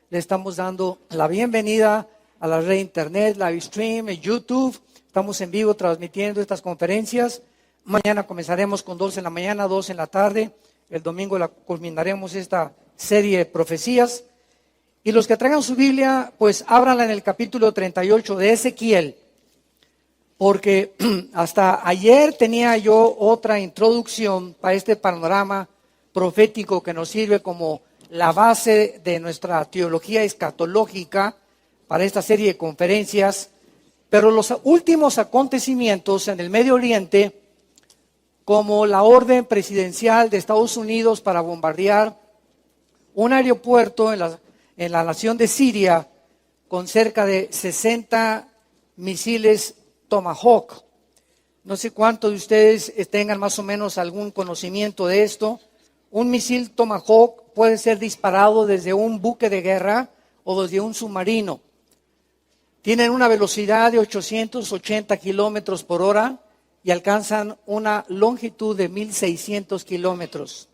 Le estamos dando la bienvenida a la red de internet, live stream, en YouTube. Estamos en vivo transmitiendo estas conferencias. Mañana comenzaremos con 2 en la mañana, 2 en la tarde. El domingo culminaremos esta serie de profecías. Y los que traigan su Biblia, pues ábranla en el capítulo 38 de Ezequiel. Porque hasta ayer tenía yo otra introducción para este panorama profético que nos sirve como la base de nuestra teología escatológica para esta serie de conferencias. Pero los últimos acontecimientos en el Medio Oriente, como la orden presidencial de Estados Unidos para bombardear un aeropuerto en la nación de Siria con cerca de 60 misiles Tomahawk. No sé cuántos de ustedes tengan más o menos algún conocimiento de esto. Un misil Tomahawk puede ser disparado desde un buque de guerra o desde un submarino. Tienen una velocidad de 880 kilómetros por hora y alcanzan una longitud de 1.600 kilómetros.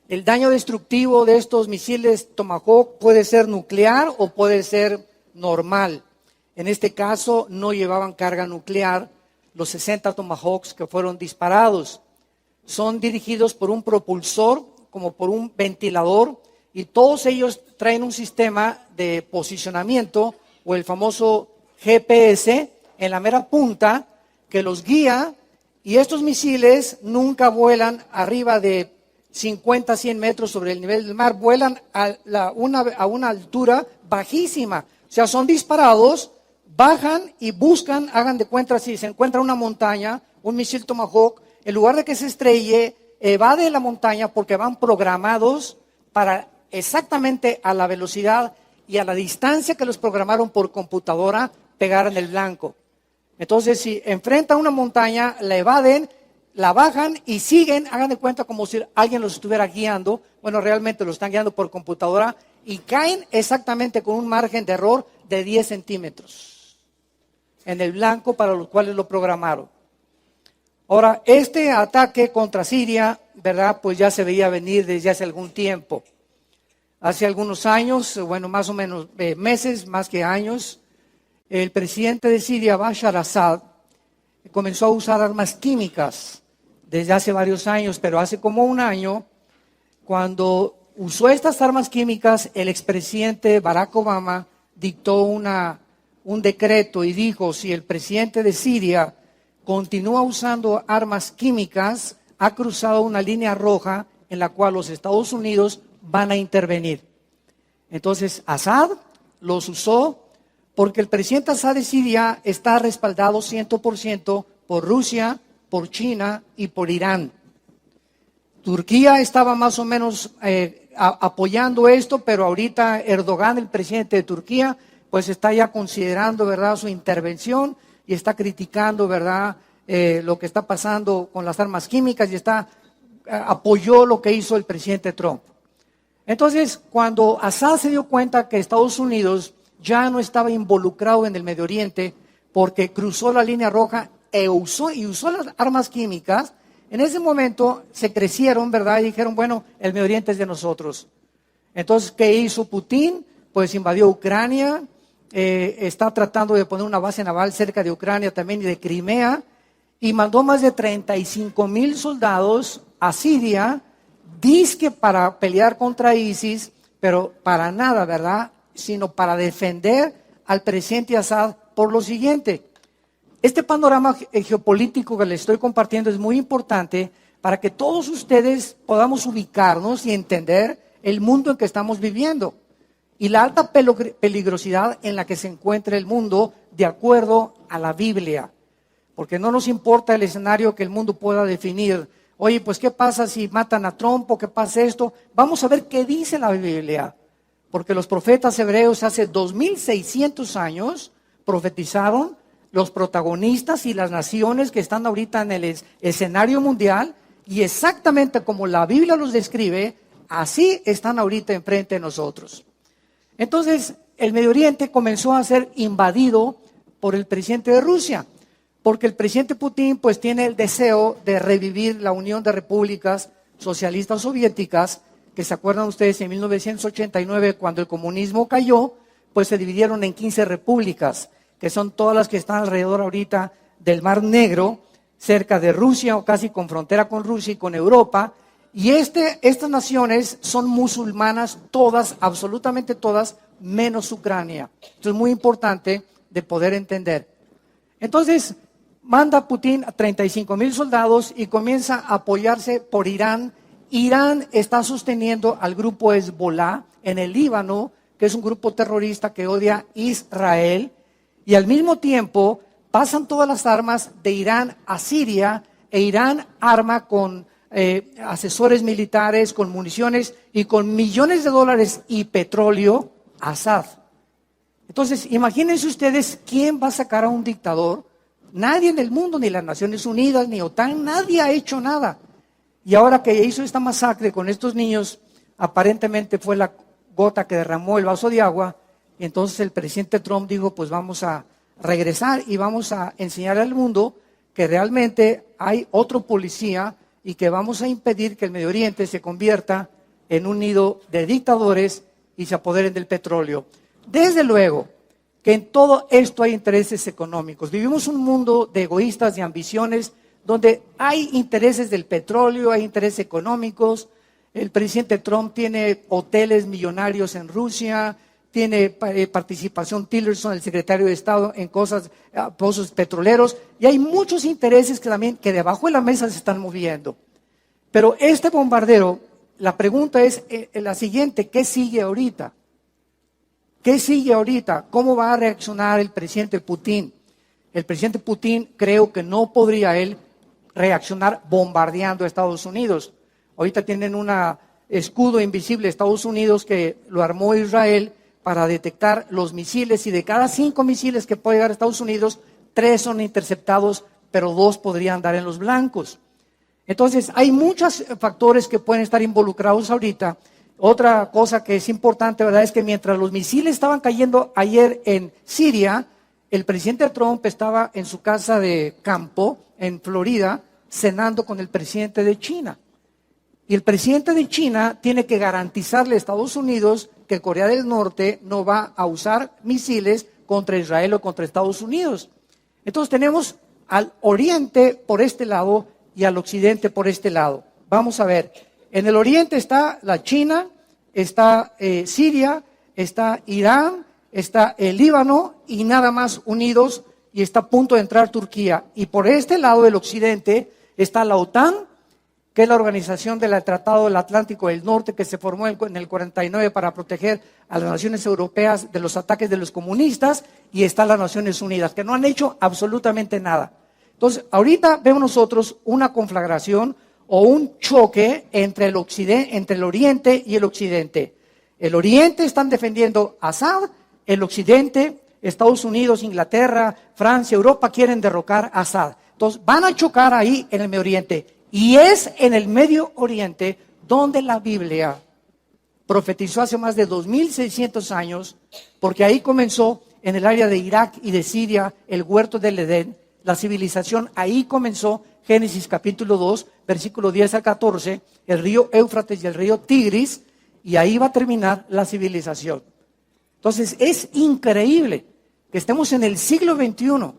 El daño destructivo de estos misiles Tomahawk puede ser nuclear o puede ser normal. En este caso no llevaban carga nuclear los 60 Tomahawks que fueron disparados. Son dirigidos por un propulsor, como por un ventilador, y todos ellos traen un sistema de posicionamiento o el famoso GPS en la mera punta que los guía, y estos misiles nunca vuelan arriba de 50, 100 metros sobre el nivel del mar, vuelan a una altura bajísima. O sea, son disparados, bajan y buscan, hagan de cuenta, si se encuentra una montaña, un misil Tomahawk, en lugar de que se estrelle, evade la montaña porque van programados para exactamente a la velocidad y a la distancia que los programaron por computadora pegar en el blanco. Entonces, si enfrenta una montaña, la evaden, la bajan y siguen, hagan de cuenta como si alguien los estuviera guiando. Bueno, realmente lo están guiando por computadora y caen exactamente con un margen de error de 10 centímetros en el blanco para los cuales lo programaron. Ahora, este ataque contra Siria, ¿verdad? Pues ya se veía venir desde hace algún tiempo. Hace algunos años, bueno, más o menos meses, más que años, el presidente de Siria, Bashar al-Assad, comenzó a usar armas químicas desde hace varios años, pero hace como un año, cuando usó estas armas químicas, el expresidente Barack Obama dictó un decreto y dijo, si el presidente de Siria continúa usando armas químicas, ha cruzado una línea roja en la cual los Estados Unidos van a intervenir. Entonces, Assad los usó porque el presidente Assad de Siria está respaldado 100% por Rusia, por China y por Irán. Turquía estaba más o menos apoyando esto, pero ahorita Erdogan, el presidente de Turquía, pues está ya considerando, ¿verdad?, su intervención y está criticando, ¿verdad?, lo que está pasando con las armas químicas y apoyó lo que hizo el presidente Trump. Entonces, cuando Assad se dio cuenta que Estados Unidos ya no estaba involucrado en el Medio Oriente porque cruzó la línea roja y usó las armas químicas, en ese momento se crecieron, ¿verdad? Y dijeron, bueno, el Medio Oriente es de nosotros. Entonces, ¿qué hizo Putin? Pues invadió Ucrania, está tratando de poner una base naval cerca de Ucrania también y de Crimea, y mandó más de 35,000 soldados a Siria, dizque para pelear contra ISIS, pero para nada, ¿verdad?, sino para defender al presidente Assad por lo siguiente. Este panorama geopolítico que les estoy compartiendo es muy importante para que todos ustedes podamos ubicarnos y entender el mundo en que estamos viviendo y la alta peligrosidad en la que se encuentra el mundo de acuerdo a la Biblia. Porque no nos importa el escenario que el mundo pueda definir. Oye, pues ¿qué pasa si matan a Trump o qué pasa esto? Vamos a ver qué dice la Biblia. Porque los profetas hebreos hace 2600 años profetizaron los protagonistas y las naciones que están ahorita en el escenario mundial, y exactamente como la Biblia los describe, así están ahorita enfrente de nosotros. Entonces, el Medio Oriente comenzó a ser invadido por el presidente de Rusia, porque el presidente Putin pues tiene el deseo de revivir la Unión de Repúblicas Socialistas Soviéticas, que se acuerdan ustedes en 1989, cuando el comunismo cayó, pues se dividieron en 15 repúblicas, que son todas las que están alrededor ahorita del Mar Negro, cerca de Rusia o casi con frontera con Rusia y con Europa. Y estas naciones son musulmanas todas, absolutamente todas, menos Ucrania. Esto es muy importante de poder entender. Entonces, manda Putin a 35,000 soldados y comienza a apoyarse por Irán. Irán está sosteniendo al grupo Hezbollah en el Líbano, que es un grupo terrorista que odia a Israel, y al mismo tiempo pasan todas las armas de Irán a Siria, e Irán arma con asesores militares, con municiones y con millones de dólares y petróleo a Assad. Entonces, imagínense ustedes quién va a sacar a un dictador. Nadie en el mundo, ni las Naciones Unidas, ni OTAN, nadie ha hecho nada. Y ahora que hizo esta masacre con estos niños, aparentemente fue la gota que derramó el vaso de agua, y entonces el presidente Trump dijo, pues vamos a regresar y vamos a enseñar al mundo que realmente hay otro policía y que vamos a impedir que el Medio Oriente se convierta en un nido de dictadores y se apoderen del petróleo. Desde luego que en todo esto hay intereses económicos. Vivimos un mundo de egoístas, de ambiciones, donde hay intereses del petróleo, hay intereses económicos. El presidente Trump tiene hoteles millonarios en Rusia, tiene participación Tillerson, el secretario de Estado, en cosas, pozos petroleros, y hay muchos intereses que también que debajo de la mesa se están moviendo. Pero este bombardero, la pregunta es la siguiente: ¿qué sigue ahorita? ¿Qué sigue ahorita? ¿Cómo va a reaccionar el presidente Putin? El presidente Putin creo que no podría él reaccionar bombardeando a Estados Unidos. Ahorita tienen un escudo invisible de Estados Unidos que lo armó Israel para detectar los misiles, y de cada 5 misiles que puede llegar a Estados Unidos, 3 son interceptados, pero 2 podrían dar en los blancos. Entonces, hay muchos factores que pueden estar involucrados ahorita. Otra cosa que es importante, ¿verdad?, es que mientras los misiles estaban cayendo ayer en Siria, el presidente Trump estaba en su casa de campo, en Florida, cenando con el presidente de China. Y el presidente de China tiene que garantizarle a Estados Unidos que Corea del Norte no va a usar misiles contra Israel o contra Estados Unidos. Entonces tenemos al oriente por este lado y al occidente por este lado. Vamos a ver, en el oriente está la China, está Siria, está Irán, está el Líbano y nada más unidos, y está a punto de entrar Turquía. Y por este lado del occidente está la OTAN, que es la organización del Tratado del Atlántico del Norte, que se formó en el 49 para proteger a las naciones europeas de los ataques de los comunistas, y está las Naciones Unidas, que no han hecho absolutamente nada. Entonces, ahorita vemos nosotros una conflagración o un choque entre el oriente y el occidente. El oriente están defendiendo a Assad, el occidente, Estados Unidos, Inglaterra, Francia, Europa quieren derrocar a Assad. Entonces, van a chocar ahí en el Medio Oriente. Y es en el Medio Oriente donde la Biblia profetizó hace más de 2600 años, porque ahí comenzó, en el área de Irak y de Siria, el huerto del Edén, la civilización, ahí comenzó. Génesis capítulo 2, versículo 10 al 14, el río Éufrates y el río Tigris, y ahí va a terminar la civilización. Entonces, es increíble que estemos en el siglo XXI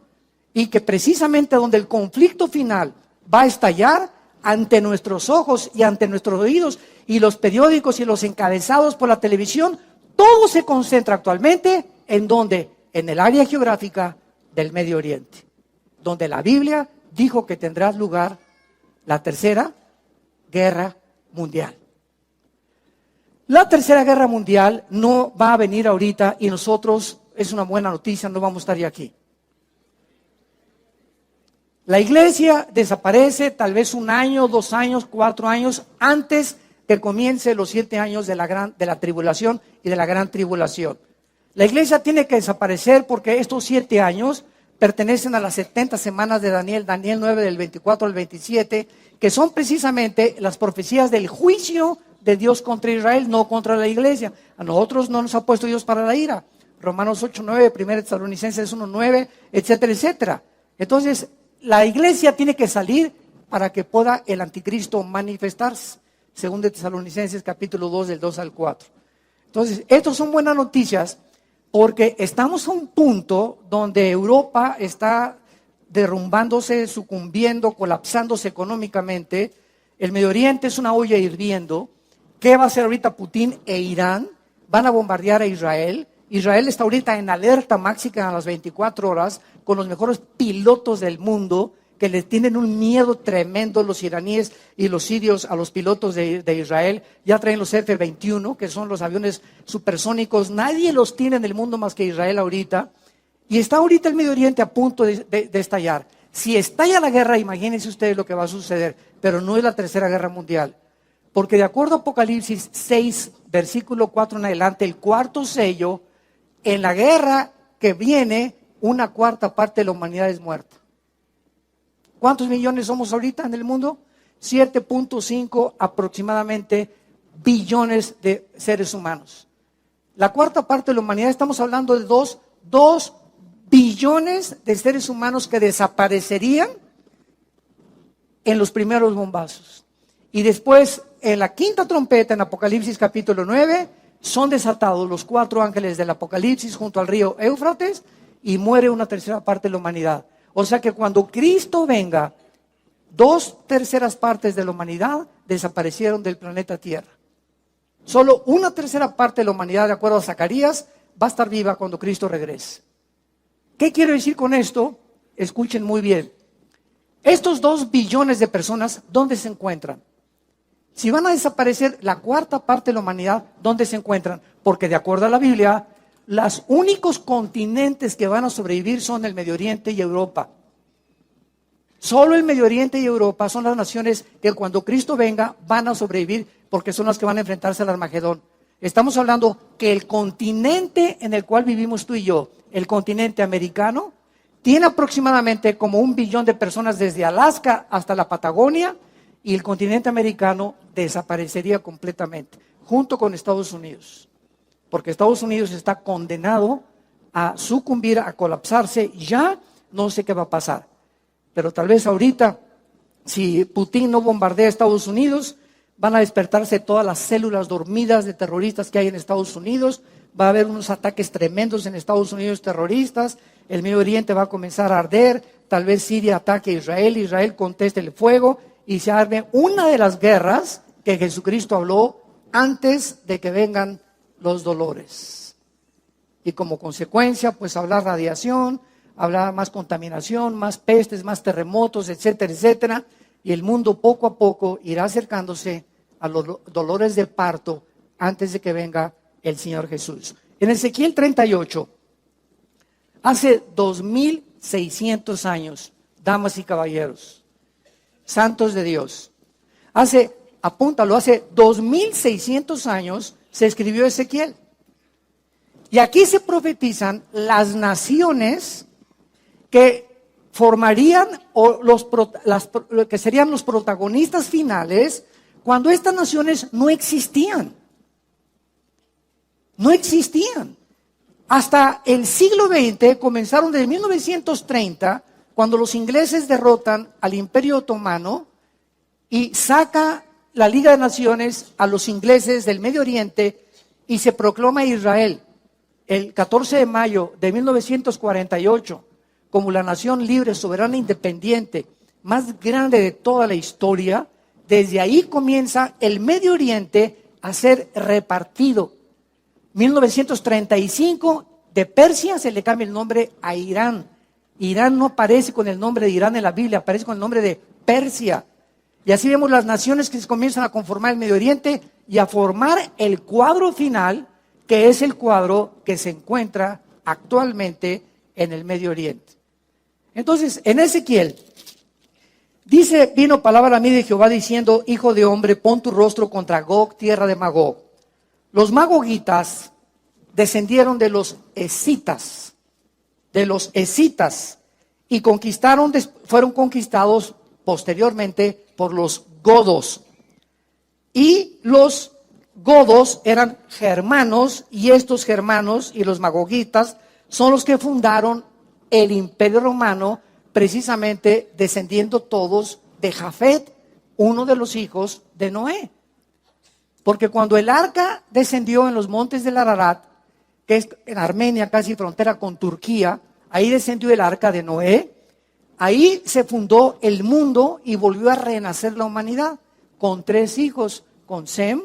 y que precisamente donde el conflicto final va a estallar, ante nuestros ojos y ante nuestros oídos, y los periódicos y los encabezados por la televisión, todo se concentra actualmente en donde, en el área geográfica del Medio Oriente, donde la Biblia dijo que tendrá lugar la Tercera Guerra Mundial. La Tercera Guerra Mundial no va a venir ahorita, y nosotros, es una buena noticia, no vamos a estar ya aquí. La iglesia desaparece tal vez 1 año, 2 años, 4 años antes que comience los 7 años de la tribulación y de la gran tribulación. La iglesia tiene que desaparecer porque estos 7 años pertenecen a las 70 semanas de Daniel 9 del 24 al 27, que son precisamente las profecías del juicio de Dios contra Israel, no contra la iglesia. A nosotros no nos ha puesto Dios para la ira. Romanos 8:9, 1 Tesalonicenses 1:9, etcétera, etcétera. Entonces, la iglesia tiene que salir para que pueda el anticristo manifestarse. Según de Tesalonicenses capítulo 2 del 2 al 4. Entonces, estas son buenas noticias porque estamos a un punto donde Europa está derrumbándose, sucumbiendo, colapsándose económicamente. El Medio Oriente es una olla hirviendo. ¿Qué va a hacer ahorita Putin e Irán? Van a bombardear a Israel. Israel está ahorita en alerta máxima a las 24 horas con los mejores pilotos del mundo que le tienen un miedo tremendo los iraníes y los sirios a los pilotos de Israel. Ya traen los F-21, que son los aviones supersónicos. Nadie los tiene en el mundo más que Israel ahorita. Y está ahorita el Medio Oriente a punto de estallar. Si estalla la guerra, imagínense ustedes lo que va a suceder. Pero no es la tercera guerra mundial. Porque de acuerdo a Apocalipsis 6, versículo 4 en adelante, el cuarto sello, en la guerra que viene, una cuarta parte de la humanidad es muerta. ¿Cuántos millones somos ahorita en el mundo? 7.5 aproximadamente billones de seres humanos. La cuarta parte de la humanidad, estamos hablando de 2 billones de seres humanos que desaparecerían en los primeros bombazos. Y después, en la quinta trompeta, en Apocalipsis capítulo 9, son desatados los 4 ángeles del Apocalipsis junto al río Éufrates y muere una tercera parte de la humanidad. O sea que cuando Cristo venga, 2/3 partes de la humanidad desaparecieron del planeta Tierra. Solo una tercera parte de la humanidad, de acuerdo a Zacarías, va a estar viva cuando Cristo regrese. ¿Qué quiero decir con esto? Escuchen muy bien. Estos 2 billones de personas, ¿dónde se encuentran? Si van a desaparecer la cuarta parte de la humanidad, ¿dónde se encuentran? Porque de acuerdo a la Biblia, los únicos continentes que van a sobrevivir son el Medio Oriente y Europa. Solo el Medio Oriente y Europa son las naciones que cuando Cristo venga van a sobrevivir porque son las que van a enfrentarse al Armagedón. Estamos hablando que el continente en el cual vivimos tú y yo, el continente americano, tiene aproximadamente como 1 billón de personas desde Alaska hasta la Patagonia y el continente americano desaparecería completamente, junto con Estados Unidos. Porque Estados Unidos está condenado a sucumbir, a colapsarse. Ya no sé qué va a pasar. Pero tal vez ahorita, si Putin no bombardea a Estados Unidos, van a despertarse todas las células dormidas de terroristas que hay en Estados Unidos. Va a haber unos ataques tremendos en Estados Unidos terroristas. El Medio Oriente va a comenzar a arder. Tal vez Siria ataque a Israel. Israel conteste el fuego y se arme una de las guerras que Jesucristo habló antes de que vengan los dolores. Y como consecuencia, pues habrá radiación, habrá más contaminación, más pestes, más terremotos, etcétera, etcétera. Y el mundo poco a poco irá acercándose a los dolores del parto antes de que venga el Señor Jesús. En Ezequiel 38, hace 2600 años, damas y caballeros, santos de Dios, apúntalo, hace 2600 años se escribió Ezequiel. Y aquí se profetizan las naciones que formarían que serían los protagonistas finales cuando estas naciones no existían. No existían. Hasta el siglo XX, comenzaron desde 1930, cuando los ingleses derrotan al Imperio Otomano y saca la Liga de Naciones a los ingleses del Medio Oriente y se proclama Israel el 14 de mayo de 1948 como la nación libre, soberana e independiente más grande de toda la historia. Desde ahí comienza el Medio Oriente a ser repartido. 1935, de Persia se le cambia el nombre a Irán. Irán no aparece con el nombre de Irán en la Biblia, aparece con el nombre de Persia. Y así vemos las naciones que se comienzan a conformar el Medio Oriente y a formar el cuadro final, que es el cuadro que se encuentra actualmente en el Medio Oriente. Entonces, en Ezequiel, dice, vino palabra a mí de Jehová diciendo, hijo de hombre, pon tu rostro contra Gog, tierra de Magog. Los magogitas descendieron de los escitas, y fueron conquistados posteriormente por los godos. Y los godos eran germanos, y estos germanos y los magogitas son los que fundaron el Imperio Romano, precisamente descendiendo todos de Jafet, uno de los hijos de Noé. Porque cuando el arca descendió en los montes del Ararat, que es en Armenia, casi frontera con Turquía, ahí descendió el arca de Noé, ahí se fundó el mundo y volvió a renacer la humanidad, con 3 hijos, con Sem,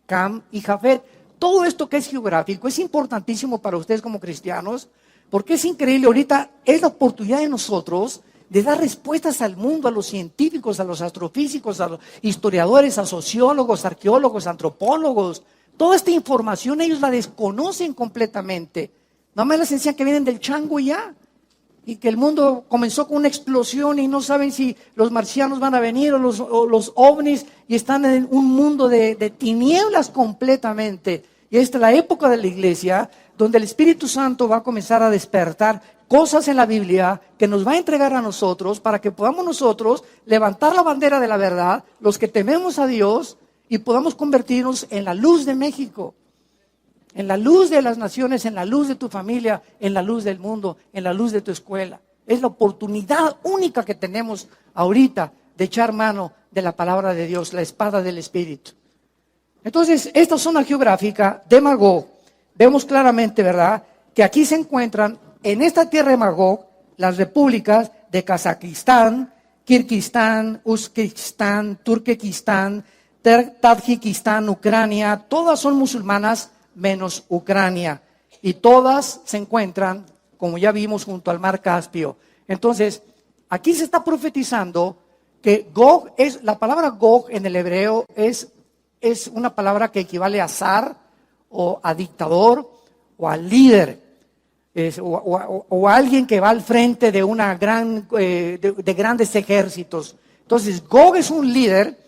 Cam y Jafet. Todo esto que es geográfico es importantísimo para ustedes como cristianos, porque es increíble, ahorita es la oportunidad de nosotros de dar respuestas al mundo, a los científicos, a los astrofísicos, a los historiadores, a sociólogos, arqueólogos, antropólogos. Toda esta información ellos la desconocen completamente. Nada más les enseñan que vienen del chango y ya. Y que el mundo comenzó con una explosión y no saben si los marcianos van a venir o los ovnis, y están en un mundo de tinieblas completamente. Y esta es la época de la iglesia donde el Espíritu Santo va a comenzar a despertar cosas en la Biblia que nos va a entregar a nosotros para que podamos nosotros levantar la bandera de la verdad, los que tememos a Dios, y podamos convertirnos en la luz de México, en la luz de las naciones, en la luz de tu familia, en la luz del mundo, en la luz de tu escuela. Es la oportunidad única que tenemos ahorita de echar mano de la palabra de Dios, la espada del Espíritu. Entonces, esta zona geográfica de Magog, vemos claramente, ¿verdad?, que aquí se encuentran, en esta tierra de Magog, las repúblicas de Kazajistán, Kirguistán, Uzbekistán, Turkmenistán, Tadjikistán, Ucrania. Todas son musulmanas menos Ucrania, y todas se encuentran, como ya vimos, junto al mar Caspio. Entonces, aquí se está profetizando que Gog es, la palabra Gog en el hebreo es una palabra que equivale a zar, o a dictador, o a líder, o a alguien que va al frente de una de grandes ejércitos. Entonces, Gog es un líder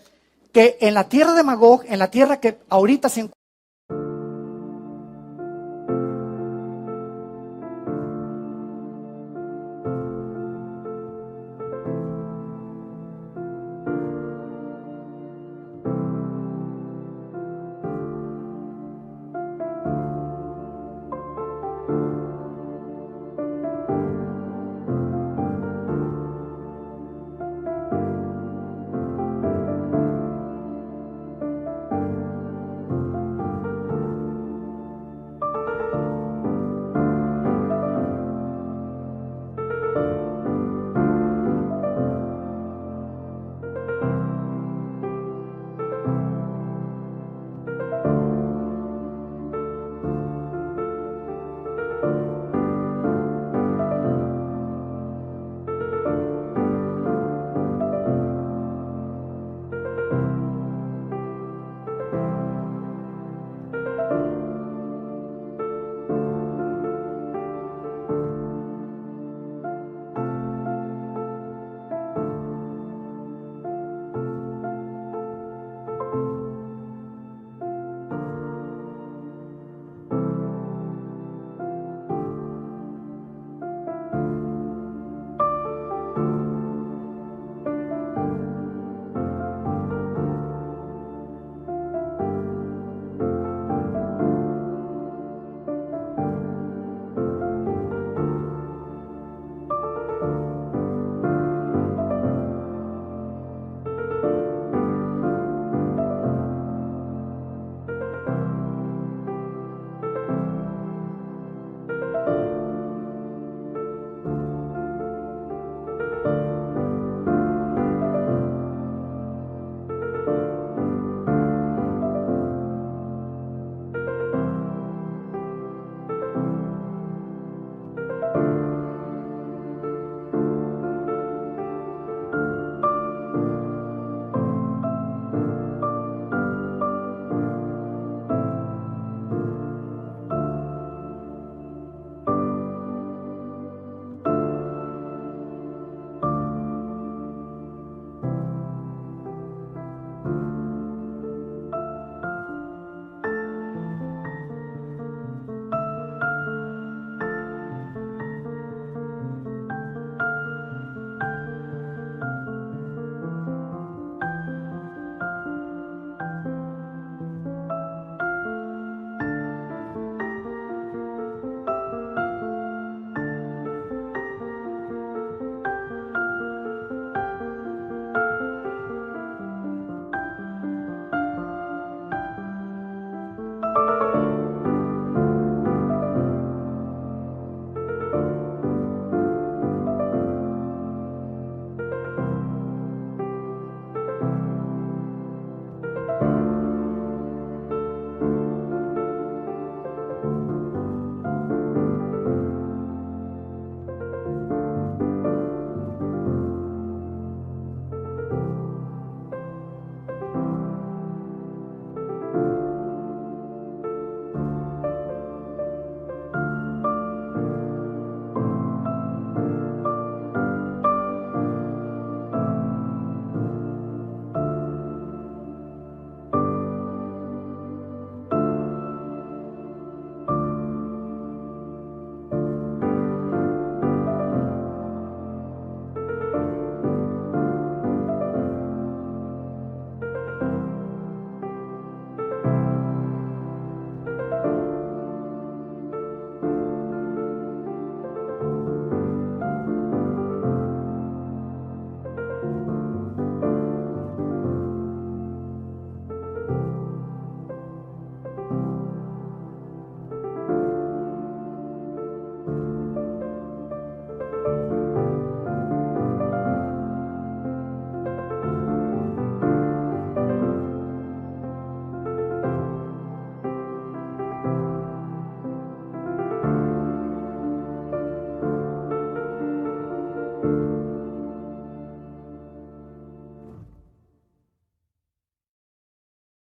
que en la tierra de Magog, en la tierra que ahorita se encuentra,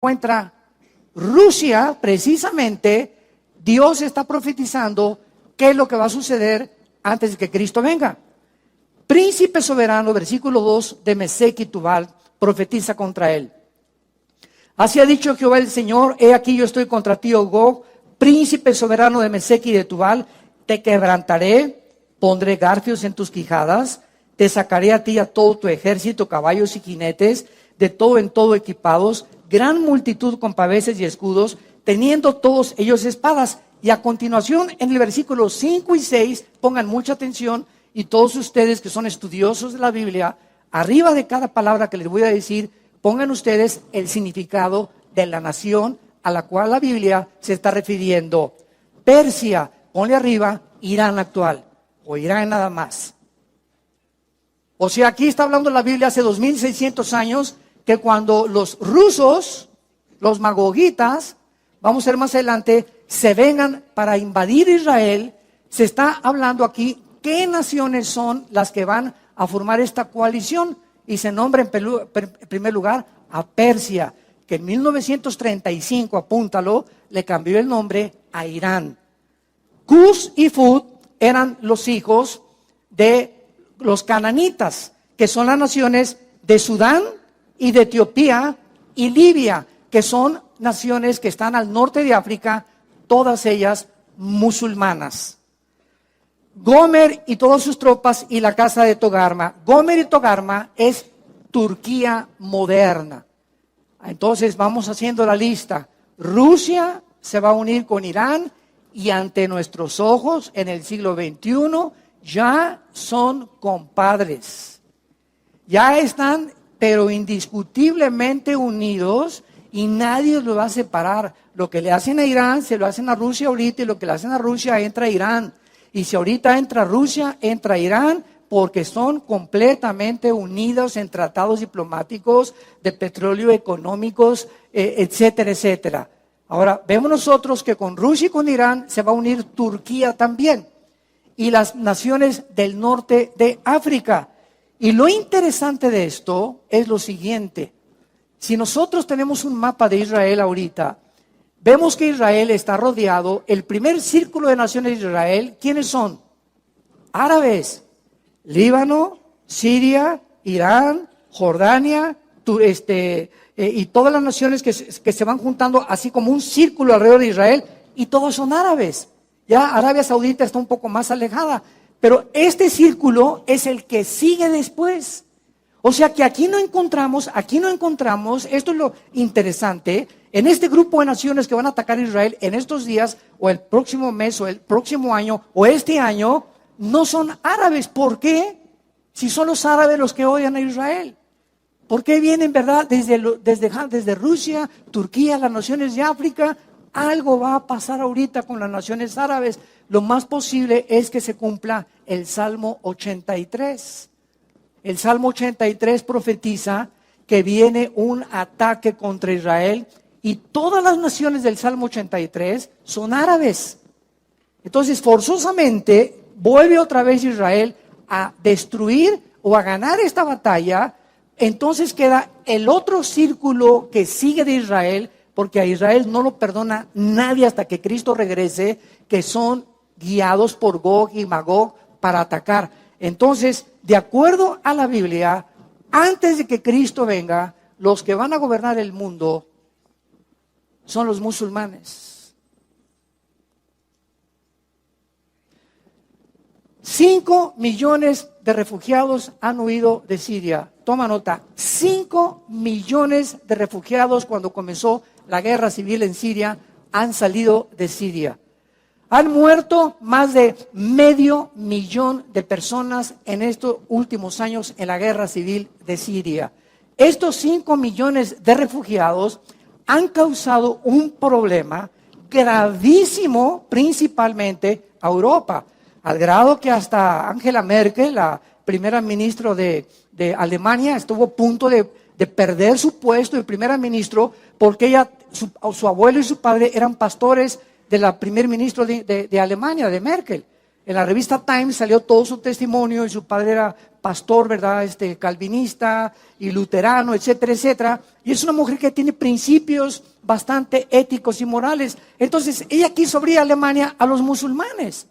encuentra Rusia, precisamente, Dios está profetizando qué es lo que va a suceder antes de que Cristo venga. Príncipe soberano, versículo 2 de Mesec y Tubal, profetiza contra él. Así ha dicho Jehová el Señor, he aquí yo estoy contra ti, oh Gog, príncipe soberano de Mesec y de Tubal, te quebrantaré, pondré garfios en tus quijadas, te sacaré a ti y a todo tu ejército, caballos y jinetes, de todo en todo equipados, gran multitud con paveses y escudos, teniendo todos ellos espadas. Y a continuación, en el versículo 5 y 6, pongan mucha atención, y todos ustedes que son estudiosos de la Biblia, arriba de cada palabra que les voy a decir, pongan ustedes el significado de la nación a la cual la Biblia se está refiriendo. Persia, ponle arriba, Irán actual, o Irán nada más. O sea, aquí está hablando la Biblia hace 2600 años, que cuando los rusos, los magogitas, vamos a ver más adelante, se vengan para invadir Israel, se está hablando aquí qué naciones son las que van a formar esta coalición, y se nombra en primer lugar a Persia, que en 1935, apúntalo, le cambió el nombre a Irán. Cus y Fud eran los hijos de los cananitas, que son las naciones de Sudán y de Etiopía y Libia, que son naciones que están al norte de África, todas ellas musulmanas. Gomer y todas sus tropas y la casa de Togarma. Gomer y Togarma es Turquía moderna. Entonces vamos haciendo la lista. Rusia se va a unir con Irán y ante nuestros ojos en el siglo XXI ya son compadres. Ya están, pero indiscutiblemente unidos y nadie los va a separar. Lo que le hacen a Irán se lo hacen a Rusia ahorita, y lo que le hacen a Rusia entra a Irán. Y si ahorita entra Rusia, entra Irán, porque son completamente unidos en tratados diplomáticos de petróleo, económicos, etcétera, etcétera. Ahora, vemos nosotros que con Rusia y con Irán se va a unir Turquía también, y las naciones del norte de África. Y lo interesante de esto es lo siguiente. Si nosotros tenemos un mapa de Israel ahorita, vemos que Israel está rodeado, el primer círculo de naciones de Israel, ¿quiénes son? Árabes, Líbano, Siria, Irán, Jordania, y todas las naciones que se van juntando así como un círculo alrededor de Israel, y todos son árabes. Ya Arabia Saudita está un poco más alejada, pero este círculo es el que sigue después. O sea que aquí no encontramos, esto es lo interesante, en este grupo de naciones que van a atacar a Israel en estos días, o el próximo mes, o el próximo año, o este año, no son árabes. ¿Por qué? Si son los árabes los que odian a Israel. ¿Por qué vienen, verdad, desde Rusia, Turquía, las naciones de África? Algo va a pasar ahorita con las naciones árabes. Lo más posible es que se cumpla el Salmo 83. El Salmo 83 profetiza que viene un ataque contra Israel, y todas las naciones del Salmo 83 son árabes. Entonces, forzosamente, vuelve otra vez Israel a destruir o a ganar esta batalla. Entonces queda el otro círculo que sigue de Israel, porque a Israel no lo perdona nadie hasta que Cristo regrese, que son guiados por Gog y Magog para atacar. Entonces, de acuerdo a la Biblia, antes de que Cristo venga, los que van a gobernar el mundo son los musulmanes. 5 millones de refugiados han huido de Siria. Toma nota, 5 millones de refugiados cuando comenzó la guerra civil en Siria han salido de Siria. Han muerto más de 500,000 de personas en estos últimos años en la guerra civil de Siria. Estos 5 millones de refugiados han causado un problema gravísimo, principalmente a Europa, al grado que hasta Angela Merkel, la primera ministra de Alemania, estuvo a punto de perder su puesto de primera ministro, porque ella, su abuelo y su padre eran pastores de la primer ministro de Alemania, de Merkel. En la revista Times salió todo su testimonio, y su padre era pastor, ¿verdad? Calvinista y luterano, etcétera, etcétera. Y es una mujer que tiene principios bastante éticos y morales. Entonces, ella quiso abrir Alemania a los musulmanes.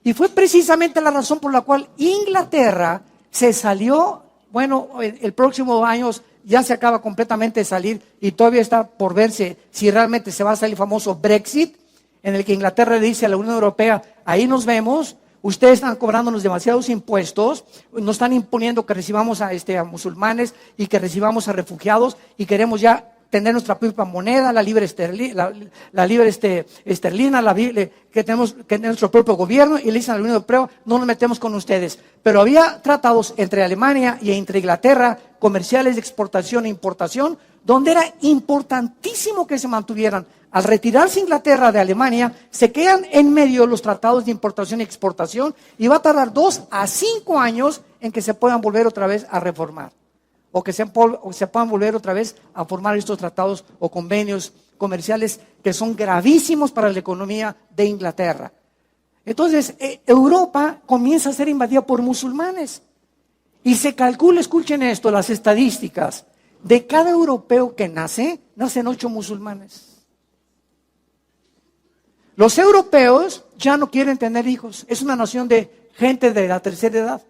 Y fue precisamente la razón por la cual Inglaterra se salió, bueno, el próximo año ya se acaba completamente de salir y todavía está por verse si realmente se va a salir el famoso Brexit, en el que Inglaterra le dice a la Unión Europea, ahí nos vemos, ustedes están cobrándonos demasiados impuestos, nos están imponiendo que recibamos a musulmanes y que recibamos a refugiados y queremos ya tener nuestra propia moneda, la libre esterlina, que tenemos que tener nuestro propio gobierno, y le dicen a la Unión Europea, no nos metemos con ustedes. Pero había tratados entre Alemania y entre Inglaterra, comerciales de exportación e importación, donde era importantísimo que se mantuvieran. Al retirarse Inglaterra de Alemania, se quedan en medio los tratados de importación y exportación, y va a tardar 2 a 5 años en que se puedan volver otra vez a reformar. O que se puedan volver otra vez a formar estos tratados o convenios comerciales que son gravísimos para la economía de Inglaterra. Entonces, Europa comienza a ser invadida por musulmanes. Y se calcula, escuchen esto, las estadísticas, de cada europeo que nacen 8 musulmanes. Los europeos ya no quieren tener hijos. Es una nación de gente de la tercera edad.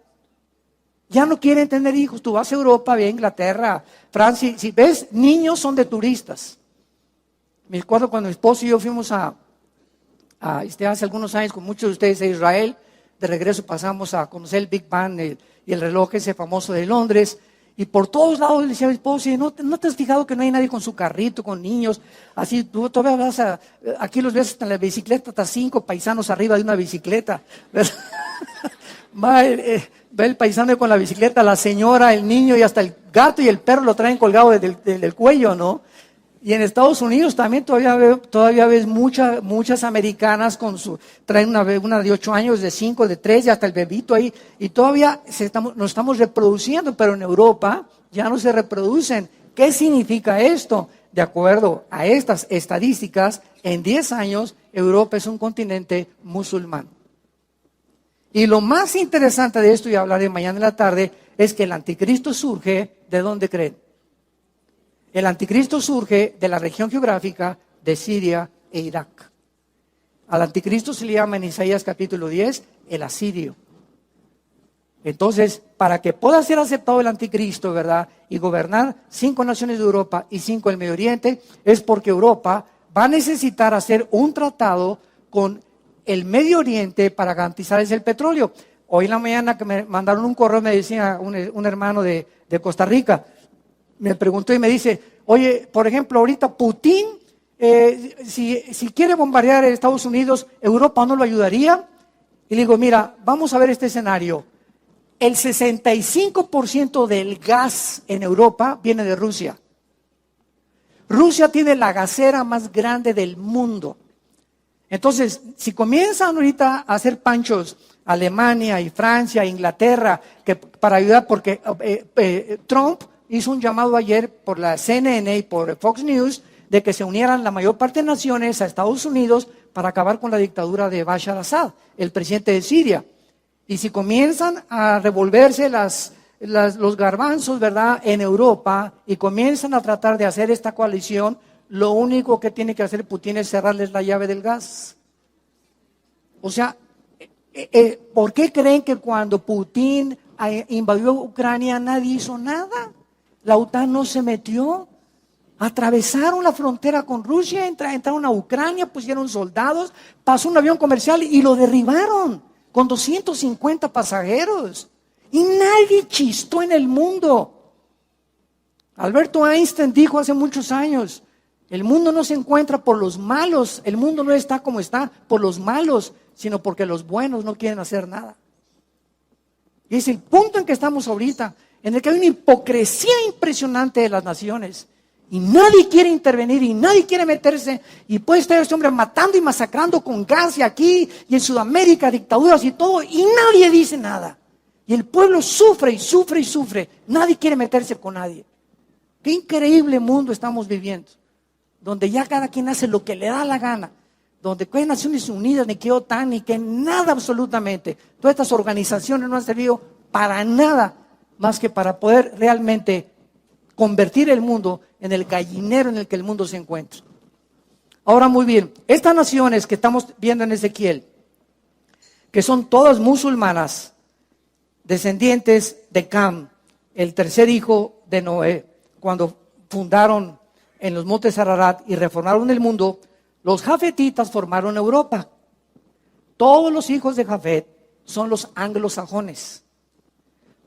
Ya no quieren tener hijos. Tú vas a Europa, ve a Inglaterra, Francia, si ves, niños son de turistas. Me acuerdo cuando mi esposo y yo fuimos hace algunos años con muchos de ustedes a Israel. De regreso pasamos a conocer el Big Ben y el reloj ese famoso de Londres. Y por todos lados le decía a mi esposo, ¿no te has fijado que no hay nadie con su carrito, con niños? Así, tú todavía vas aquí los ves en la bicicleta, hasta 5 paisanos arriba de una bicicleta. Ve el paisano con la bicicleta, la señora, el niño y hasta el gato y el perro lo traen colgado del cuello, ¿no? Y en Estados Unidos también todavía ves muchas americanas traen una de 8 años, de 5, de 3 y hasta el bebito ahí. Y todavía nos estamos reproduciendo, pero en Europa ya no se reproducen. ¿Qué significa esto? De acuerdo a estas estadísticas, en 10 años Europa es un continente musulmán. Y lo más interesante de esto, y hablaré mañana en la tarde, es que el anticristo surge, ¿de dónde creen? El anticristo surge de la región geográfica de Siria e Irak. Al anticristo se le llama en Isaías capítulo 10 el asirio. Entonces, para que pueda ser aceptado el anticristo, ¿verdad? Y gobernar 5 naciones de Europa y 5 del Medio Oriente, es porque Europa va a necesitar hacer un tratado con el Medio Oriente para garantizarles el petróleo. Hoy en la mañana que me mandaron un correo, me decía un hermano de Costa Rica, me preguntó y me dice, oye, por ejemplo, ahorita Putin, si quiere bombardear a Estados Unidos, ¿Europa no lo ayudaría? Y le digo, mira, vamos a ver este escenario. El 65% del gas en Europa viene de Rusia. Rusia tiene la gasera más grande del mundo. Entonces, si comienzan ahorita a hacer panchos Alemania y Francia, Inglaterra, para ayudar, porque Trump hizo un llamado ayer por la CNN y por Fox News de que se unieran la mayor parte de naciones a Estados Unidos para acabar con la dictadura de Bashar al-Assad, el presidente de Siria. Y si comienzan a revolverse los garbanzos, ¿verdad?, en Europa y comienzan a tratar de hacer esta coalición, lo único que tiene que hacer Putin es cerrarles la llave del gas. O sea, ¿por qué creen que cuando Putin invadió Ucrania nadie hizo nada? La OTAN no se metió. Atravesaron la frontera con Rusia, entraron a Ucrania, pusieron soldados, pasó un avión comercial y lo derribaron con 250 pasajeros. Y nadie chistó en el mundo. Alberto Einstein dijo hace muchos años, el mundo no se encuentra por los malos, el mundo no está como está por los malos, sino porque los buenos no quieren hacer nada. Y es el punto en que estamos ahorita, en el que hay una hipocresía impresionante de las naciones. Y nadie quiere intervenir y nadie quiere meterse. Y puede estar este hombre matando y masacrando con gas y aquí y en Sudamérica, dictaduras y todo, y nadie dice nada. Y el pueblo sufre y sufre y sufre. Nadie quiere meterse con nadie. Qué increíble mundo estamos viviendo, donde ya cada quien hace lo que le da la gana, donde que Naciones Unidas, ni que OTAN, ni que nada absolutamente. Todas estas organizaciones no han servido para nada más que para poder realmente convertir el mundo en el gallinero en el que el mundo se encuentra. Ahora muy bien, estas naciones que estamos viendo en Ezequiel, que son todas musulmanas, descendientes de Cam, el tercer hijo de Noé, cuando fundaron en los montes Ararat y reformaron el mundo, los jafetitas formaron Europa. Todos los hijos de Jafet son los anglosajones.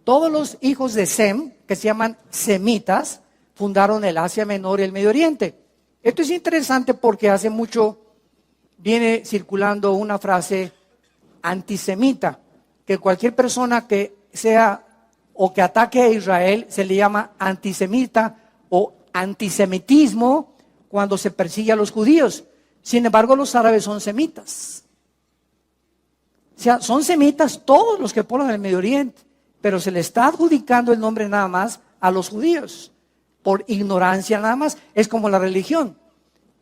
Todos los hijos de Sem, que se llaman semitas, fundaron el Asia Menor y el Medio Oriente. Esto es interesante porque hace mucho viene circulando una frase antisemita, que cualquier persona que sea o que ataque a Israel se le llama antisemita o antisemitismo cuando se persigue a los judíos. Sin embargo, los árabes son semitas. O sea, son semitas todos los que poblan el Medio Oriente, pero se le está adjudicando el nombre nada más a los judíos, por ignorancia nada más. Es como la religión.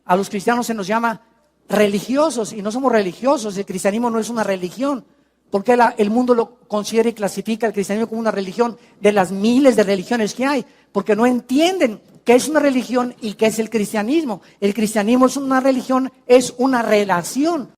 A los cristianos se nos llama religiosos y no somos religiosos. El cristianismo no es una religión. Porque el mundo lo considera y clasifica el cristianismo como una religión de las miles de religiones que hay, porque no entienden qué es una religión y qué es el cristianismo. El cristianismo es una religión, es una relación.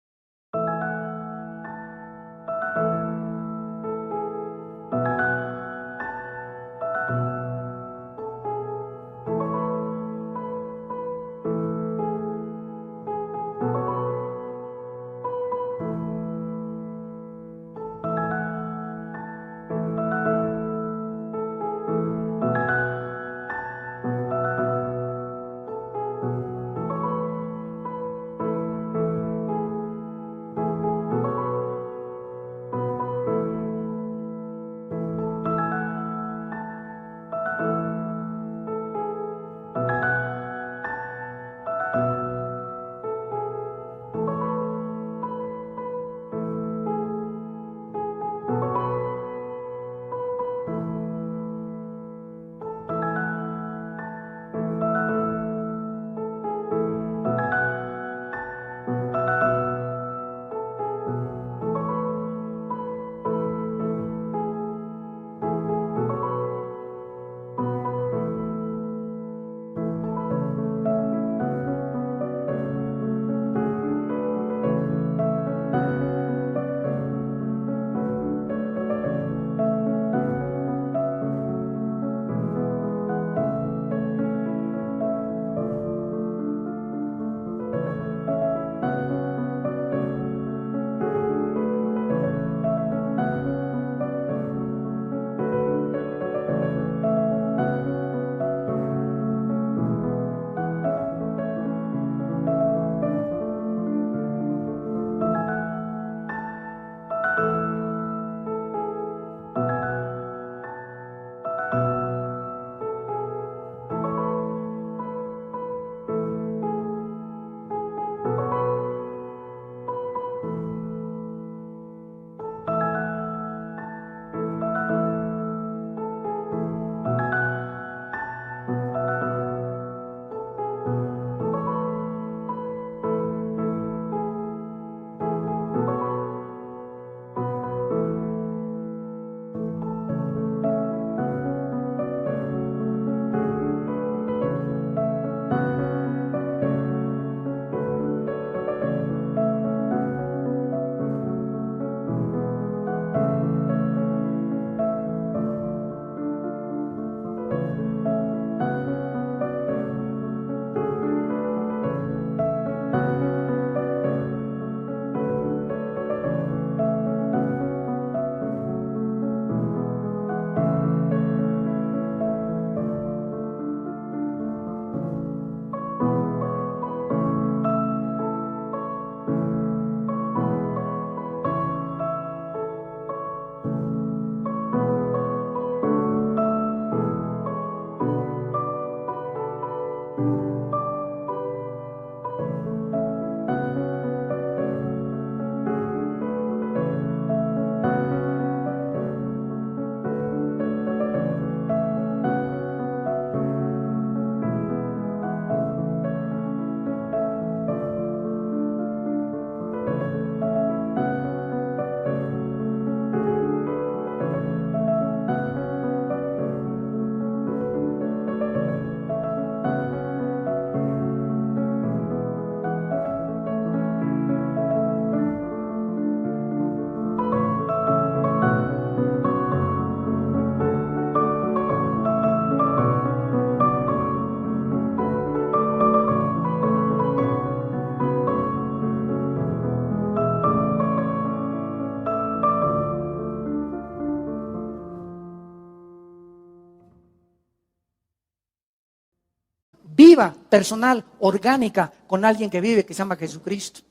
viva, personal, orgánica, con alguien que vive, que se llama Jesucristo.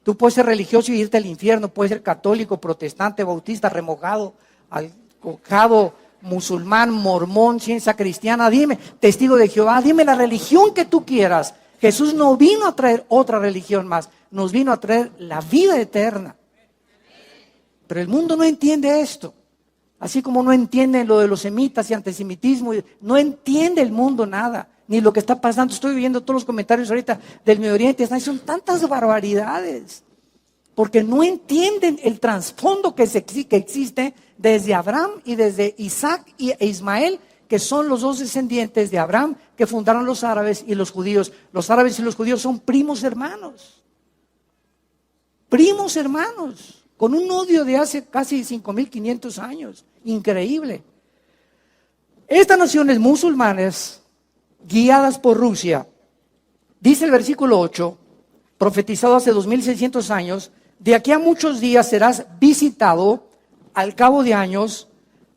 Tú puedes ser religioso y irte al infierno, puedes ser católico, protestante, bautista, remojado, alcojado, musulmán, mormón, ciencia cristiana, dime, testigo de Jehová, dime la religión que tú quieras. Jesús no vino a traer otra religión más, nos vino a traer la vida eterna. Pero el mundo no entiende esto. Así como no entiende lo de los semitas y antisemitismo, no entiende el mundo nada, ni lo que está pasando. Estoy viendo todos los comentarios ahorita del Medio Oriente, son tantas barbaridades, porque no entienden el trasfondo que existe desde Abraham y desde Isaac e Ismael, que son los dos descendientes de Abraham que fundaron los árabes y los judíos. Los árabes y los judíos son primos hermanos. Primos hermanos, con un odio de hace casi 5.500 años. Increíble. Estas naciones musulmanas, guiadas por Rusia, dice el versículo 8, profetizado hace 2.600 años, de aquí a muchos días serás visitado, al cabo de años,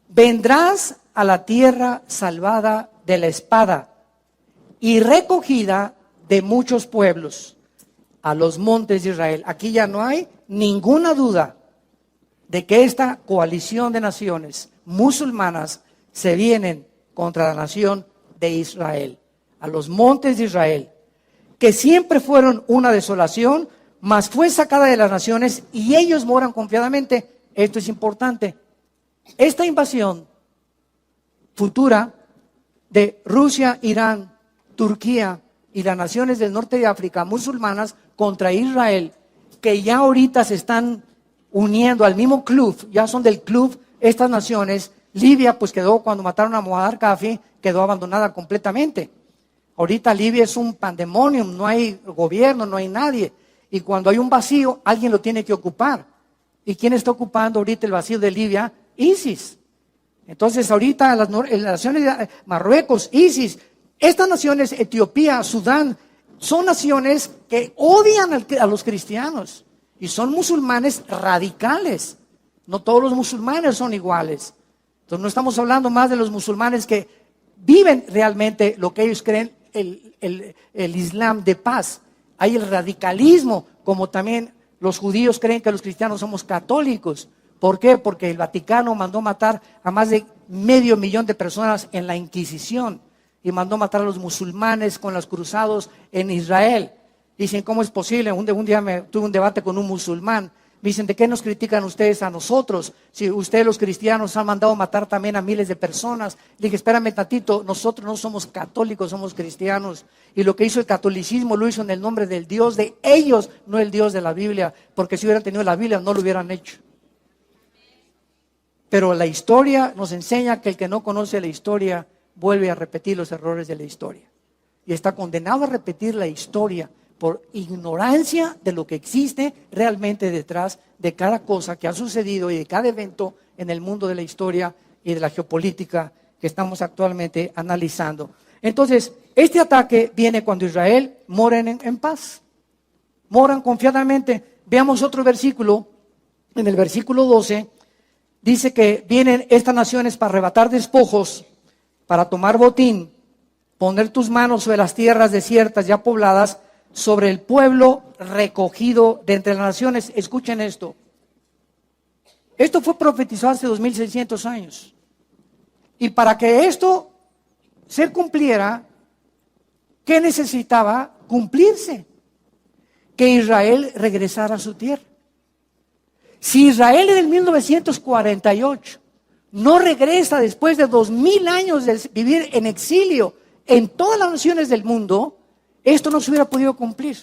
vendrás a la tierra salvada de la espada y recogida de muchos pueblos, a los montes de Israel. Aquí ya no hay ninguna duda de que esta coalición de naciones musulmanas se vienen contra la nación de Israel, a los montes de Israel, que siempre fueron una desolación, mas fue sacada de las naciones y ellos moran confiadamente. Esto es importante. Esta invasión futura de Rusia, Irán, Turquía y las naciones del norte de África musulmanas contra Israel, que ya ahorita se están uniendo al mismo club, ya son del club estas naciones. Libia pues quedó, cuando mataron a Muammar Gaddafi, quedó abandonada completamente. Ahorita Libia es un pandemonium, no hay gobierno, no hay nadie. Y cuando hay un vacío, alguien lo tiene que ocupar. ¿Y quién está ocupando ahorita el vacío de Libia? ISIS. Entonces ahorita las naciones de Marruecos, ISIS, estas naciones, Etiopía, Sudán, son naciones que odian a los cristianos y son musulmanes radicales. No todos los musulmanes son iguales. Entonces no estamos hablando más de los musulmanes que viven realmente lo que ellos creen, el Islam de paz. Hay el radicalismo, como también los judíos creen que los cristianos somos católicos. ¿Por qué? Porque el Vaticano mandó matar a más de 500.000 de personas en la Inquisición y mandó matar a los musulmanes con los cruzados en Israel. Dicen, ¿cómo es posible? Un día tuve un debate con un musulmán. Me dicen, ¿de qué nos critican ustedes a nosotros? Si ustedes los cristianos han mandado matar también a miles de personas. Le dije, espérame tantito, nosotros no somos católicos, somos cristianos. Y lo que hizo el catolicismo lo hizo en el nombre del Dios de ellos, no el Dios de la Biblia. Porque si hubieran tenido la Biblia no lo hubieran hecho. Pero la historia nos enseña que el que no conoce la historia vuelve a repetir los errores de la historia. Y está condenado a repetir la historia por ignorancia de lo que existe realmente detrás de cada cosa que ha sucedido y de cada evento en el mundo de la historia y de la geopolítica que estamos actualmente analizando. Entonces, este ataque viene cuando Israel mora en paz, moran confiadamente. Veamos otro versículo, en el versículo 12, dice que vienen estas naciones para arrebatar despojos, para tomar botín, poner tus manos sobre las tierras desiertas ya pobladas, sobre el pueblo recogido de entre las naciones. Escuchen esto. Esto fue profetizado hace 2.600 años. Y para que esto se cumpliera, ¿qué necesitaba cumplirse? Que Israel regresara a su tierra. Si Israel en el 1948 no regresa después de 2.000 años de vivir en exilio en todas las naciones del mundo, esto no se hubiera podido cumplir.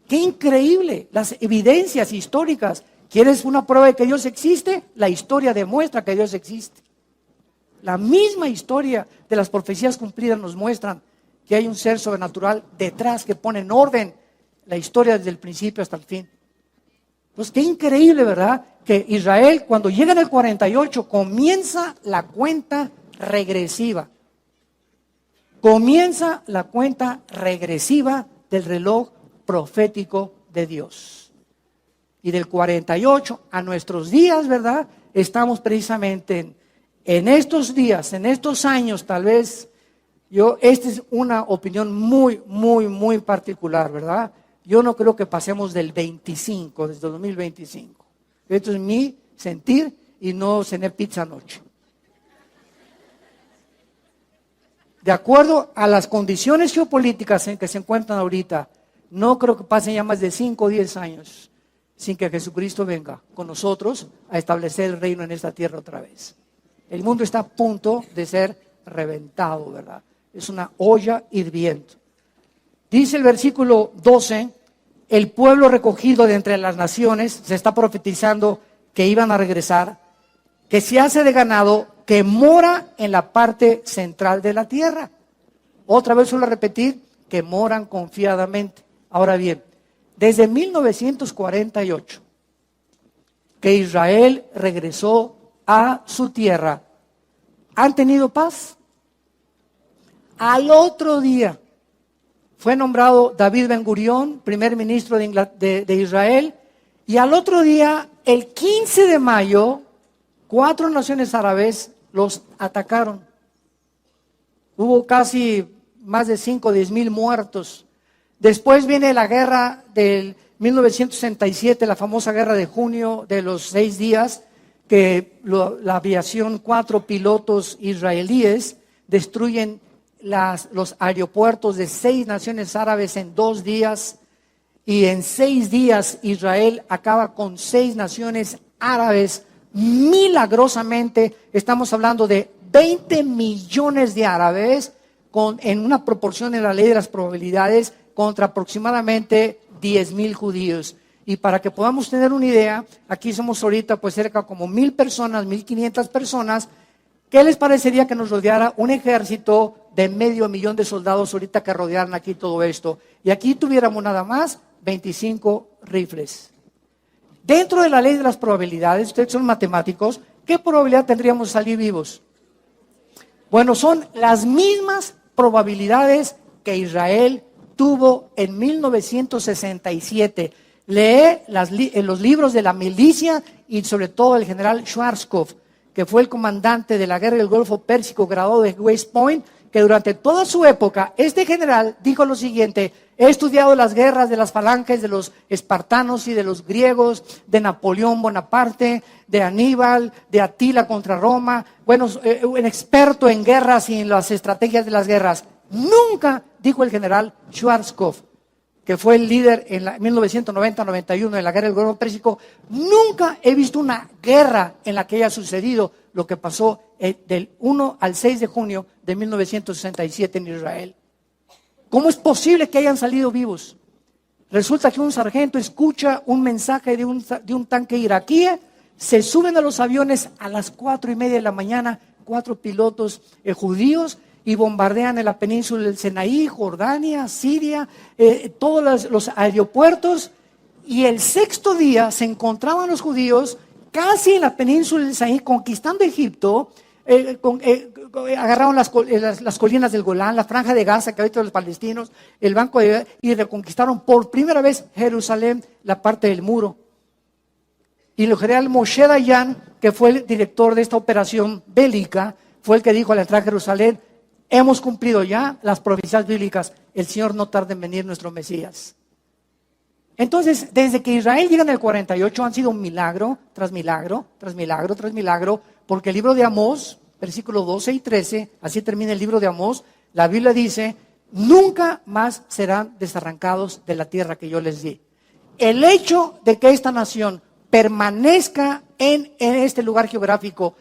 ¡Qué increíble! Las evidencias históricas. ¿Quieres una prueba de que Dios existe? La historia demuestra que Dios existe. La misma historia de las profecías cumplidas nos muestran que hay un ser sobrenatural detrás que pone en orden la historia desde el principio hasta el fin. Pues qué increíble, ¿verdad? Que Israel, cuando llega en el 48, comienza la cuenta regresiva. Comienza la cuenta regresiva del reloj profético de Dios. Y del 48 a nuestros días, ¿verdad? Estamos precisamente en estos días, en estos años tal vez Esta es una opinión muy, muy, muy particular, ¿verdad? Yo no creo que pasemos del 25, desde 2025. Esto es mi sentir y no cené pizza anoche. De acuerdo a las condiciones geopolíticas en que se encuentran ahorita, no creo que pasen ya más de 5 o 10 años sin que Jesucristo venga con nosotros a establecer el reino en esta tierra otra vez. El mundo está a punto de ser reventado, ¿verdad? Es una olla hirviendo. Dice el versículo 12, el pueblo recogido de entre las naciones, se está profetizando que iban a regresar, que se hace de ganado, que mora en la parte central de la tierra. Otra vez suelo repetir, que moran confiadamente. Ahora bien, desde 1948, que Israel regresó a su tierra, ¿han tenido paz? Al otro día fue nombrado David Ben Gurión, primer ministro de Israel, y al otro día, el 15 de mayo, 4 naciones árabes los atacaron. Hubo casi más de 5 o 10 mil muertos. Después viene la guerra del 1967, la famosa guerra de junio de los 6 días, que la aviación, 4 pilotos israelíes destruyen los aeropuertos de 6 naciones árabes en 2 días, y en 6 días Israel acaba con 6 naciones árabes milagrosamente. Estamos hablando de 20 millones de árabes en una proporción en la ley de las probabilidades contra aproximadamente 10,000 judíos. Y para que podamos tener una idea, aquí somos ahorita pues cerca como 1,000 personas, 1,500 personas. ¿Qué les parecería que nos rodeara un ejército de 500,000 de soldados ahorita que rodearan aquí todo esto? Y aquí tuviéramos nada más 25 rifles. Dentro de la ley de las probabilidades, ustedes son matemáticos, ¿qué probabilidad tendríamos de salir vivos? Bueno, son las mismas probabilidades que Israel tuvo en 1967. Lee los libros de la milicia y sobre todo el general Schwarzkopf, que fue el comandante de la guerra del Golfo Pérsico, graduado de West Point, que durante toda su época, este general dijo lo siguiente: he estudiado las guerras de las falanges de los espartanos y de los griegos, de Napoleón Bonaparte, de Aníbal, de Atila contra Roma. Bueno, un experto en guerras y en las estrategias de las guerras. Nunca, dijo el general Schwarzkopf, que fue el líder en 1990-91 en la guerra del Golfo Pérsico, nunca he visto una guerra en la que haya sucedido lo que pasó del 1 al 6 de junio de 1967 en Israel. ¿Cómo es posible que hayan salido vivos? Resulta que un sargento escucha un mensaje de un tanque iraquí, se suben a los aviones a las 4:30 de la mañana, 4 pilotos judíos, y bombardean en la península del Sinaí, Jordania, Siria, todos los aeropuertos. Y el 6º día se encontraban los judíos casi en la península del Sinaí, conquistando Egipto. Agarraron las colinas del Golán, la franja de Gaza que habita los palestinos, el banco y reconquistaron por primera vez Jerusalén, la parte del muro. Y el general Moshe Dayan, que fue el director de esta operación bélica, fue el que dijo al entrar a Jerusalén: hemos cumplido ya las profecías bíblicas, el Señor no tarda en venir, nuestro Mesías. Entonces, desde que Israel llega en el 48, han sido un milagro, tras milagro, tras milagro, tras milagro, porque el libro de Amós, versículos 12 y 13, así termina el libro de Amós, la Biblia dice: nunca más serán desarrancados de la tierra que yo les di. El hecho de que esta nación permanezca en este lugar geográfico,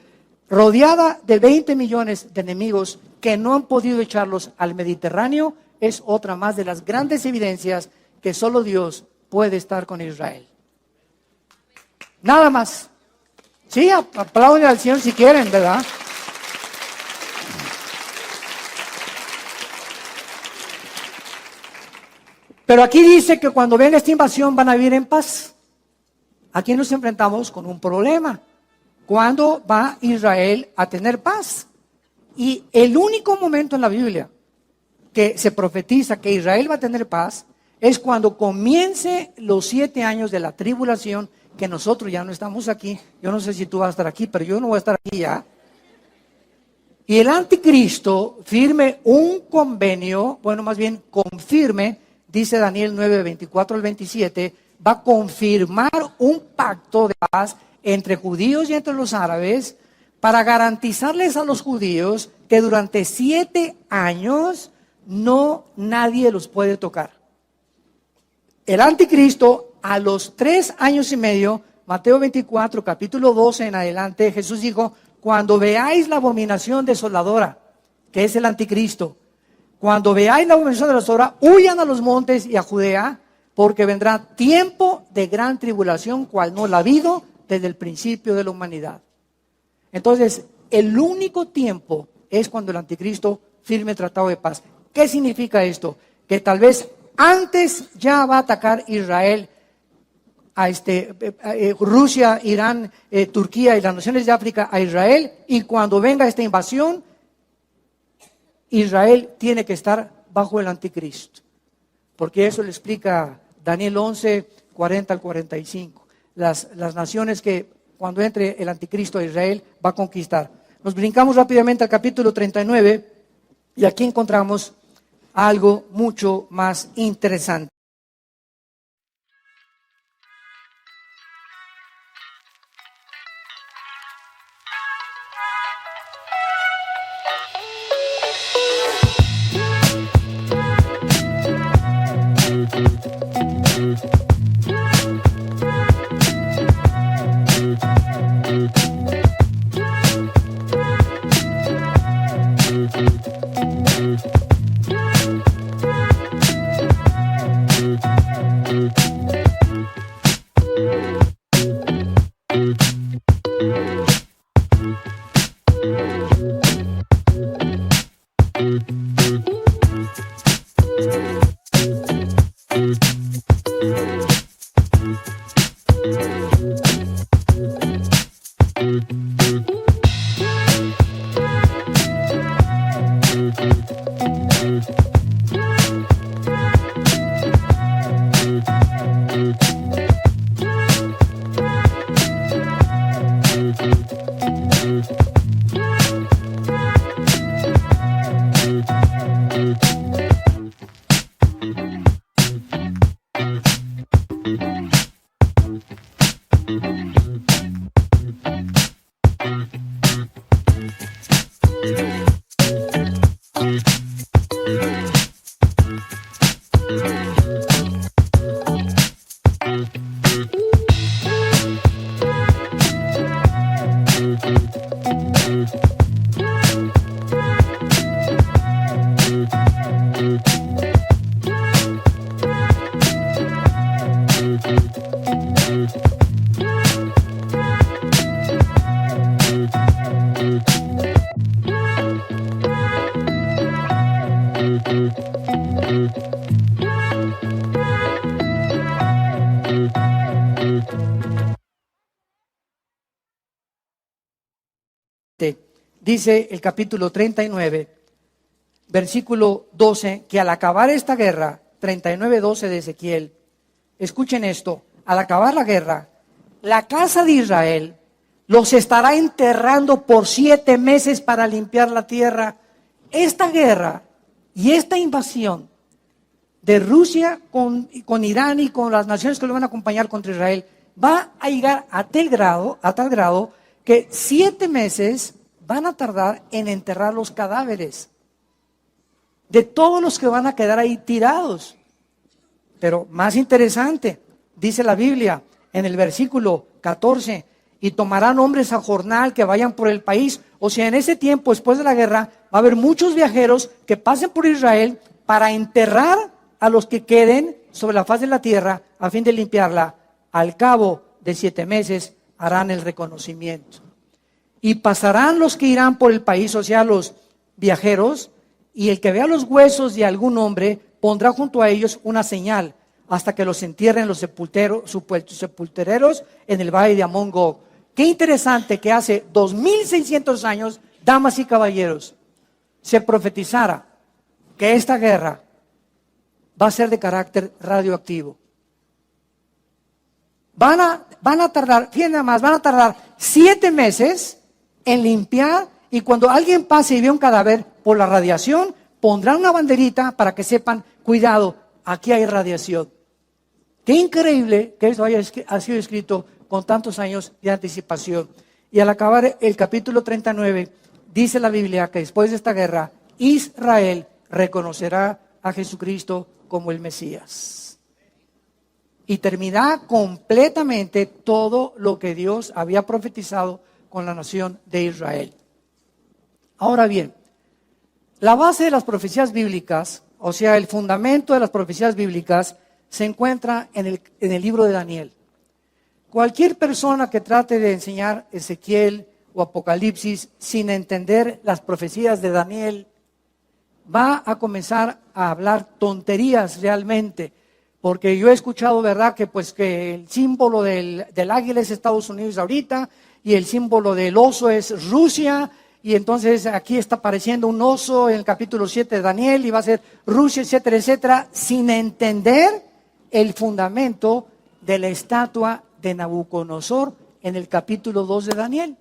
rodeada de 20 millones de enemigos que no han podido echarlos al Mediterráneo, es otra más de las grandes evidencias que solo Dios puede estar con Israel. Nada más. Sí, aplauden al Señor si quieren, ¿verdad? Pero aquí dice que cuando venga esta invasión van a vivir en paz. Aquí nos enfrentamos con un problema. ¿Cuándo va Israel a tener paz? Y el único momento en la Biblia que se profetiza que Israel va a tener paz es cuando comience los 7 años de la tribulación, que nosotros ya no estamos aquí. Yo no sé si tú vas a estar aquí, pero yo no voy a estar aquí ya. y el anticristo firme un convenio, bueno, más bien confirme, dice Daniel 9, 24 al 27, va a confirmar un pacto de paz entre judíos y entre los árabes para garantizarles a los judíos que durante 7 años nadie los puede tocar. El anticristo, a los 3 años y medio, Mateo 24, capítulo 12 en adelante, Jesús dijo: cuando veáis la abominación desoladora, que es el anticristo, cuando veáis la abominación desoladora, huyan a los montes y a Judea, porque vendrá tiempo de gran tribulación, cual no la ha habido desde el principio de la humanidad. Entonces, el único tiempo es cuando el anticristo firme el tratado de paz. ¿Qué significa esto? Que tal vez antes ya va a atacar Israel, a Rusia, Irán, Turquía y las naciones de África a Israel, y cuando venga esta invasión, Israel tiene que estar bajo el anticristo, porque eso le explica Daniel 11, 40 al 45, las naciones que cuando entre el anticristo a Israel va a conquistar. Nos brincamos rápidamente al capítulo 39 y aquí encontramos algo mucho más interesante. Dice el capítulo 39, versículo 12, que al acabar esta guerra, 39:12 de Ezequiel, escuchen esto, al acabar la guerra, la casa de Israel los estará enterrando por 7 meses para limpiar la tierra. Esta guerra y esta invasión de Rusia con Irán y con las naciones que lo van a acompañar contra Israel va a llegar a tal grado que 7 meses van a tardar en enterrar los cadáveres de todos los que van a quedar ahí tirados. Pero más interesante, dice la Biblia en el versículo 14, y tomarán hombres a jornal que vayan por el país. O sea, en ese tiempo, después de la guerra, va a haber muchos viajeros que pasen por Israel para enterrar a los que queden sobre la faz de la tierra a fin de limpiarla. Al cabo de 7 meses harán el reconocimiento. Y pasarán los que irán por el país, o sea, los viajeros, y el que vea los huesos de algún hombre pondrá junto a ellos una señal hasta que los entierren los sepultureros en el valle de Amón Gog. Qué interesante que hace 2600 años, damas y caballeros, se profetizara que esta guerra va a ser de carácter radioactivo. Van a tardar, fíjense nada más, van a tardar 7 meses en limpiar y cuando alguien pase y ve un cadáver por la radiación, pondrán una banderita para que sepan, cuidado, aquí hay radiación. Qué increíble que esto ha sido escrito con tantos años de anticipación. Y al acabar el capítulo 39, dice la Biblia que después de esta guerra, Israel reconocerá a Jesucristo como el Mesías. Y terminará completamente todo lo que Dios había profetizado con la nación de Israel. Ahora bien, la base de las profecías bíblicas, o sea, el fundamento de las profecías bíblicas, se encuentra en el libro de Daniel. Cualquier persona que trate de enseñar Ezequiel o Apocalipsis sin entender las profecías de Daniel, va a comenzar a hablar tonterías realmente. Porque yo he escuchado, ¿verdad?, que el símbolo del águila es Estados Unidos ahorita, y el símbolo del oso es Rusia, y entonces aquí está apareciendo un oso en el capítulo 7 de Daniel, y va a ser Rusia, etcétera, etcétera, sin entender el fundamento de la estatua de Nabucodonosor en el capítulo 2 de Daniel.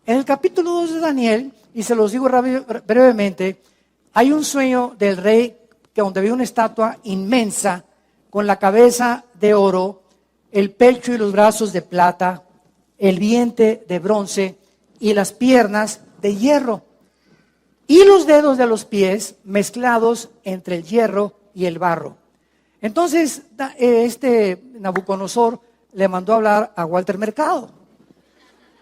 En el capítulo 2 de Daniel, y se los digo brevemente, hay un sueño del rey donde había una estatua inmensa con la cabeza de oro, el pecho y los brazos de plata, el vientre de bronce y las piernas de hierro, y los dedos de los pies mezclados entre el hierro y el barro. Entonces, Nabucodonosor le mandó a hablar a Walter Mercado,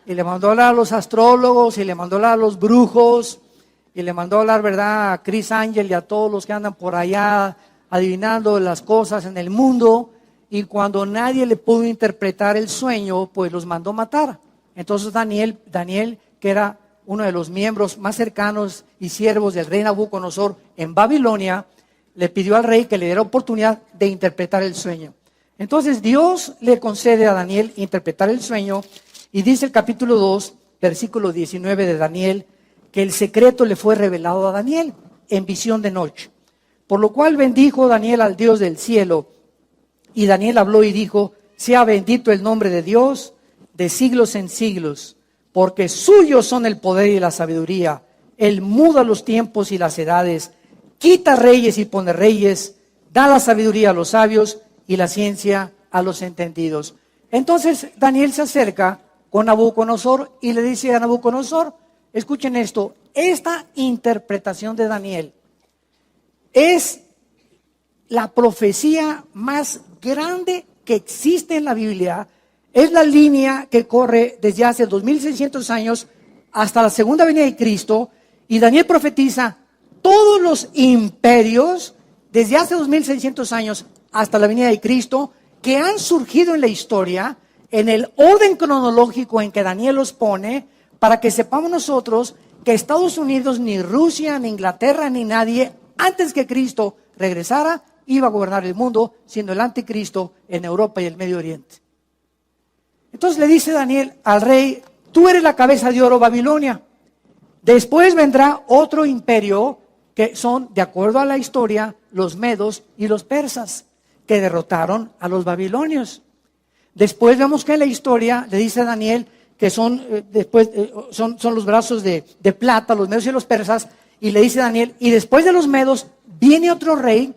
y le mandó a hablar a los astrólogos, y le mandó a hablar a los brujos, y le mandó a hablar, ¿verdad?, a Chris Angel y a todos los que andan por allá adivinando las cosas en el mundo, y cuando nadie le pudo interpretar el sueño, pues los mandó matar. Entonces Daniel, que era uno de los miembros más cercanos y siervos del rey Nabucodonosor en Babilonia, le pidió al rey que le diera oportunidad de interpretar el sueño. Entonces Dios le concede a Daniel interpretar el sueño, y dice el capítulo 2, versículo 19 de Daniel, que el secreto le fue revelado a Daniel en visión de noche. Por lo cual bendijo Daniel al Dios del cielo, y Daniel habló y dijo: sea bendito el nombre de Dios de siglos en siglos, porque suyos son el poder y la sabiduría. Él muda los tiempos y las edades, quita reyes y pone reyes, da la sabiduría a los sabios y la ciencia a los entendidos. Entonces Daniel se acerca con Nabucodonosor y le dice a Nabucodonosor, escuchen esto, esta interpretación de Daniel es la profecía más grande que existe en la Biblia. Es la línea que corre desde hace 2600 años hasta la segunda venida de Cristo, y Daniel profetiza todos los imperios desde hace 2600 años hasta la venida de Cristo que han surgido en la historia en el orden cronológico en que Daniel los pone, para que sepamos nosotros que Estados Unidos, ni Rusia, ni Inglaterra, ni nadie antes que Cristo regresara iba a gobernar el mundo, siendo el anticristo en Europa y el Medio Oriente. Entonces le dice Daniel al rey: tú eres la cabeza de oro, Babilonia. Después vendrá otro imperio que son, de acuerdo a la historia, los medos y los persas, que derrotaron a los babilonios. Después vemos que en la historia le dice a Daniel que son los brazos de plata, los medos y los persas, y le dice a Daniel: y después de los medos viene otro rey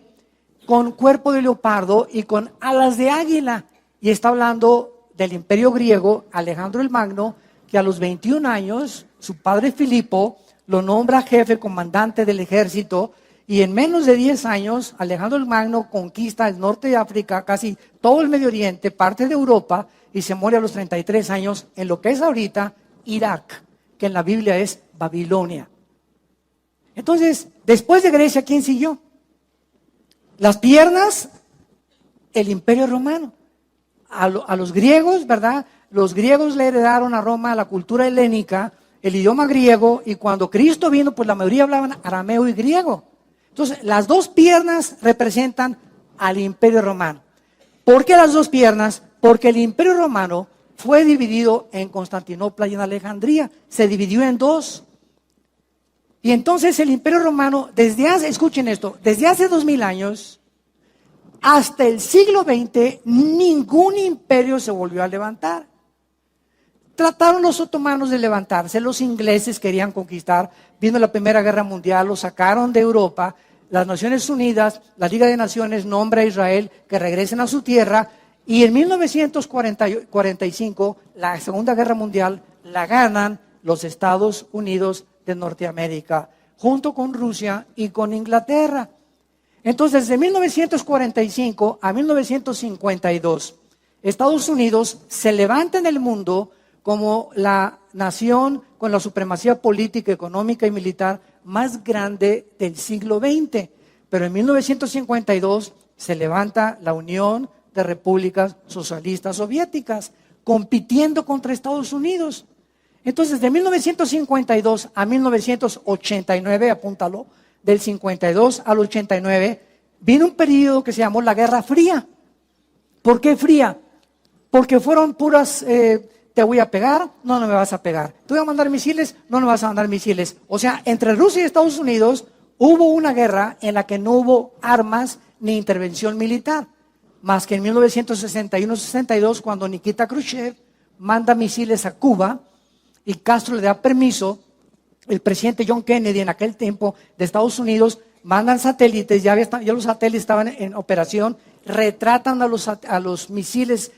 con cuerpo de leopardo y con alas de águila. Y está hablando del imperio griego, Alejandro el Magno, que a los 21 años, su padre Filipo lo nombra jefe comandante del ejército, y en menos de 10 años, Alejandro el Magno conquista el norte de África, casi todo el Medio Oriente, parte de Europa, y se muere a los 33 años en lo que es ahorita Irak, que en la Biblia es Babilonia. Entonces, después de Grecia, ¿quién siguió? Las piernas, el Imperio Romano. A los griegos, ¿verdad? Los griegos le heredaron a Roma la cultura helénica, el idioma griego, y cuando Cristo vino, pues la mayoría hablaban arameo y griego. Entonces, las dos piernas representan al Imperio Romano. ¿Por qué las dos piernas? Porque el Imperio Romano fue dividido en Constantinopla y en Alejandría. Se dividió en dos. Y entonces el Imperio Romano, escuchen esto, desde hace 2000 años hasta el siglo XX, ningún imperio se volvió a levantar. trataron los otomanos de levantarse, los ingleses querían conquistar, vino la Primera Guerra Mundial, los sacaron de Europa, las Naciones Unidas, la Liga de Naciones nombra a Israel que regresen a su tierra, y en 1945, la Segunda Guerra Mundial la ganan los Estados Unidos de Norteamérica, junto con Rusia y con Inglaterra. Entonces, de 1945 a 1952, Estados Unidos se levanta en el mundo como la nación con la supremacía política, económica y militar más grande del siglo XX. Pero en 1952 se levanta la Unión de Repúblicas Socialistas Soviéticas, compitiendo contra Estados Unidos. Entonces, de 1952 a 1989, apúntalo, del 52 al 89, vino un periodo que se llamó la Guerra Fría. ¿Por qué fría? Porque fueron puras, te voy a pegar, no me vas a pegar. Te voy a mandar misiles, no me vas a mandar misiles. O sea, entre Rusia y Estados Unidos hubo una guerra en la que no hubo armas ni intervención militar. Más que en 1961-62, cuando Nikita Khrushchev manda misiles a Cuba y Castro le da permiso, el presidente John Kennedy en aquel tiempo de Estados Unidos mandan satélites, ya los satélites estaban en operación, retratan a los misiles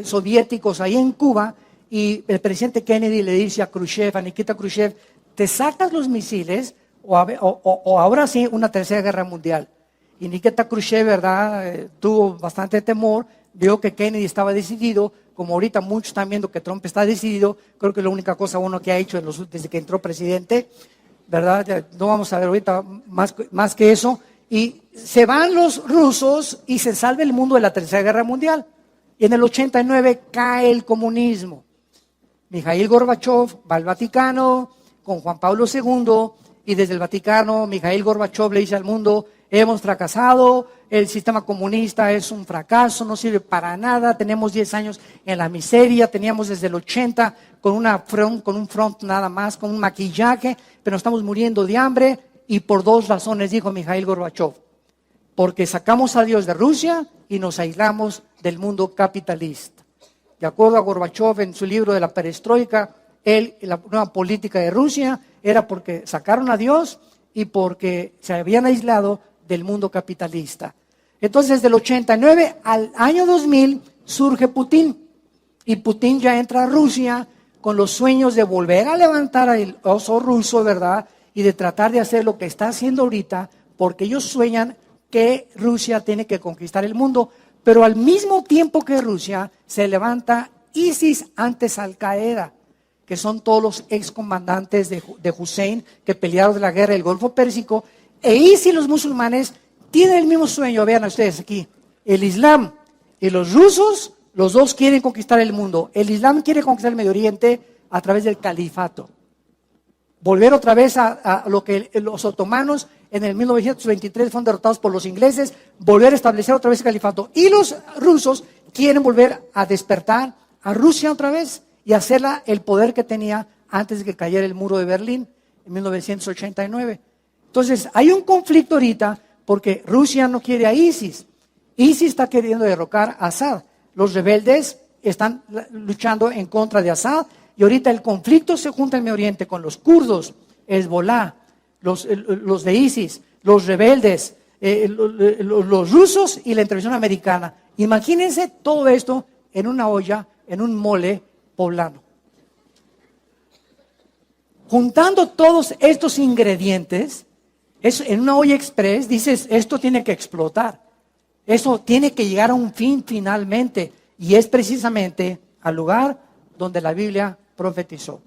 soviéticos ahí en Cuba, y el presidente Kennedy le dice a Khrushchev, a Nikita Khrushchev, te sacas los misiles o ahora sí una tercera guerra mundial. Y Nikita Khrushchev, ¿verdad? Tuvo bastante temor, vio que Kennedy estaba decidido, como ahorita muchos están viendo que Trump está decidido. Creo que la única cosa bueno que ha hecho desde que entró presidente, ¿verdad? No vamos a ver ahorita más que eso. Y se van los rusos y se salva el mundo de la Tercera Guerra Mundial. Y en el 89 cae el comunismo. Mikhail Gorbachev va al Vaticano con Juan Pablo II, y desde el Vaticano Mikhail Gorbachev le dice al mundo: hemos fracasado, el sistema comunista es un fracaso, no sirve para nada, tenemos 10 años en la miseria, teníamos desde el 80 con un front nada más, con un maquillaje, pero estamos muriendo de hambre, y por dos razones, dijo Mikhail Gorbachev: porque sacamos a Dios de Rusia y nos aislamos del mundo capitalista. De acuerdo a Gorbachev, en su libro de la perestroika, la nueva política de Rusia era porque sacaron a Dios y porque se habían aislado del mundo capitalista. Entonces, desde el 89 al año 2000 surge Putin, y Putin ya entra a Rusia con los sueños de volver a levantar al oso ruso, ¿verdad? Y de tratar de hacer lo que está haciendo ahorita, porque ellos sueñan que Rusia tiene que conquistar el mundo. Pero al mismo tiempo que Rusia, se levanta ISIS, antes Al Qaeda, que son todos los excomandantes de Hussein que pelearon de la guerra del Golfo Pérsico. E ISIS, los musulmanes, tienen el mismo sueño. Vean ustedes aquí, el Islam y los rusos, los dos quieren conquistar el mundo. El Islam quiere conquistar el Medio Oriente a través del califato. Volver otra vez a lo que los otomanos en el 1923 fueron derrotados por los ingleses, volver a establecer otra vez el califato. Y los rusos quieren volver a despertar a Rusia otra vez y hacerla el poder que tenía antes de que cayera el muro de Berlín en 1989. Entonces, hay un conflicto ahorita porque Rusia no quiere a ISIS. ISIS está queriendo derrocar a Assad. Los rebeldes están luchando en contra de Assad, y ahorita el conflicto se junta en Medio Oriente con los kurdos, Hezbollah, los de ISIS, los rebeldes, los rusos y la intervención americana. Imagínense todo esto en una olla, en un mole poblano. Juntando todos estos ingredientes, en una olla express, dices, esto tiene que explotar. Eso tiene que llegar a un fin finalmente, y es precisamente al lugar donde la Biblia profetizó.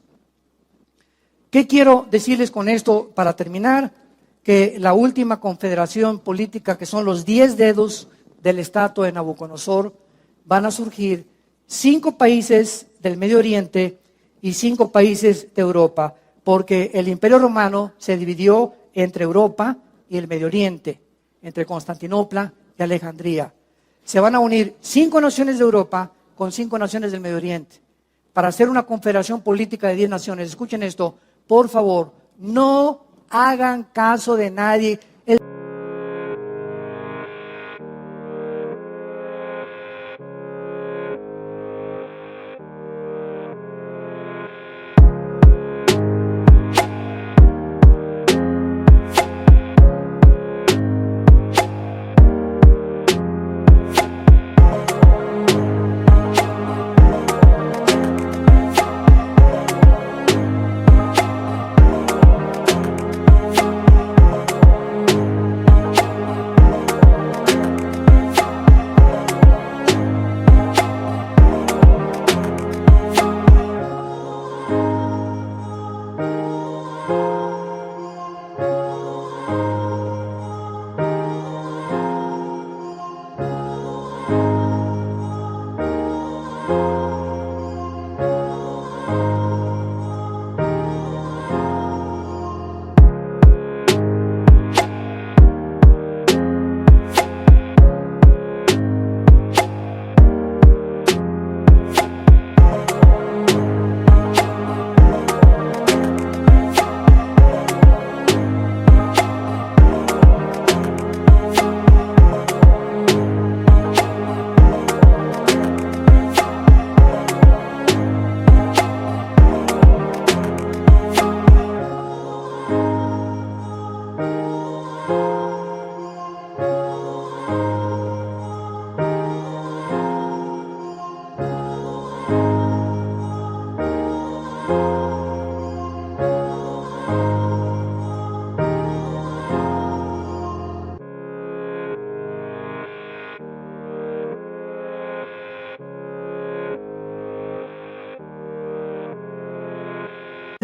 ¿Qué quiero decirles con esto para terminar? Que la última confederación política, que son los 10 dedos del estatua de Nabucodonosor, van a surgir 5 países del Medio Oriente y 5 países de Europa, porque el Imperio Romano se dividió entre Europa y el Medio Oriente, entre Constantinopla y Alejandría. Se van a unir 5 naciones de Europa con 5 naciones del Medio Oriente para hacer una confederación política de 10 naciones. Escuchen esto, por favor, no hagan caso de nadie.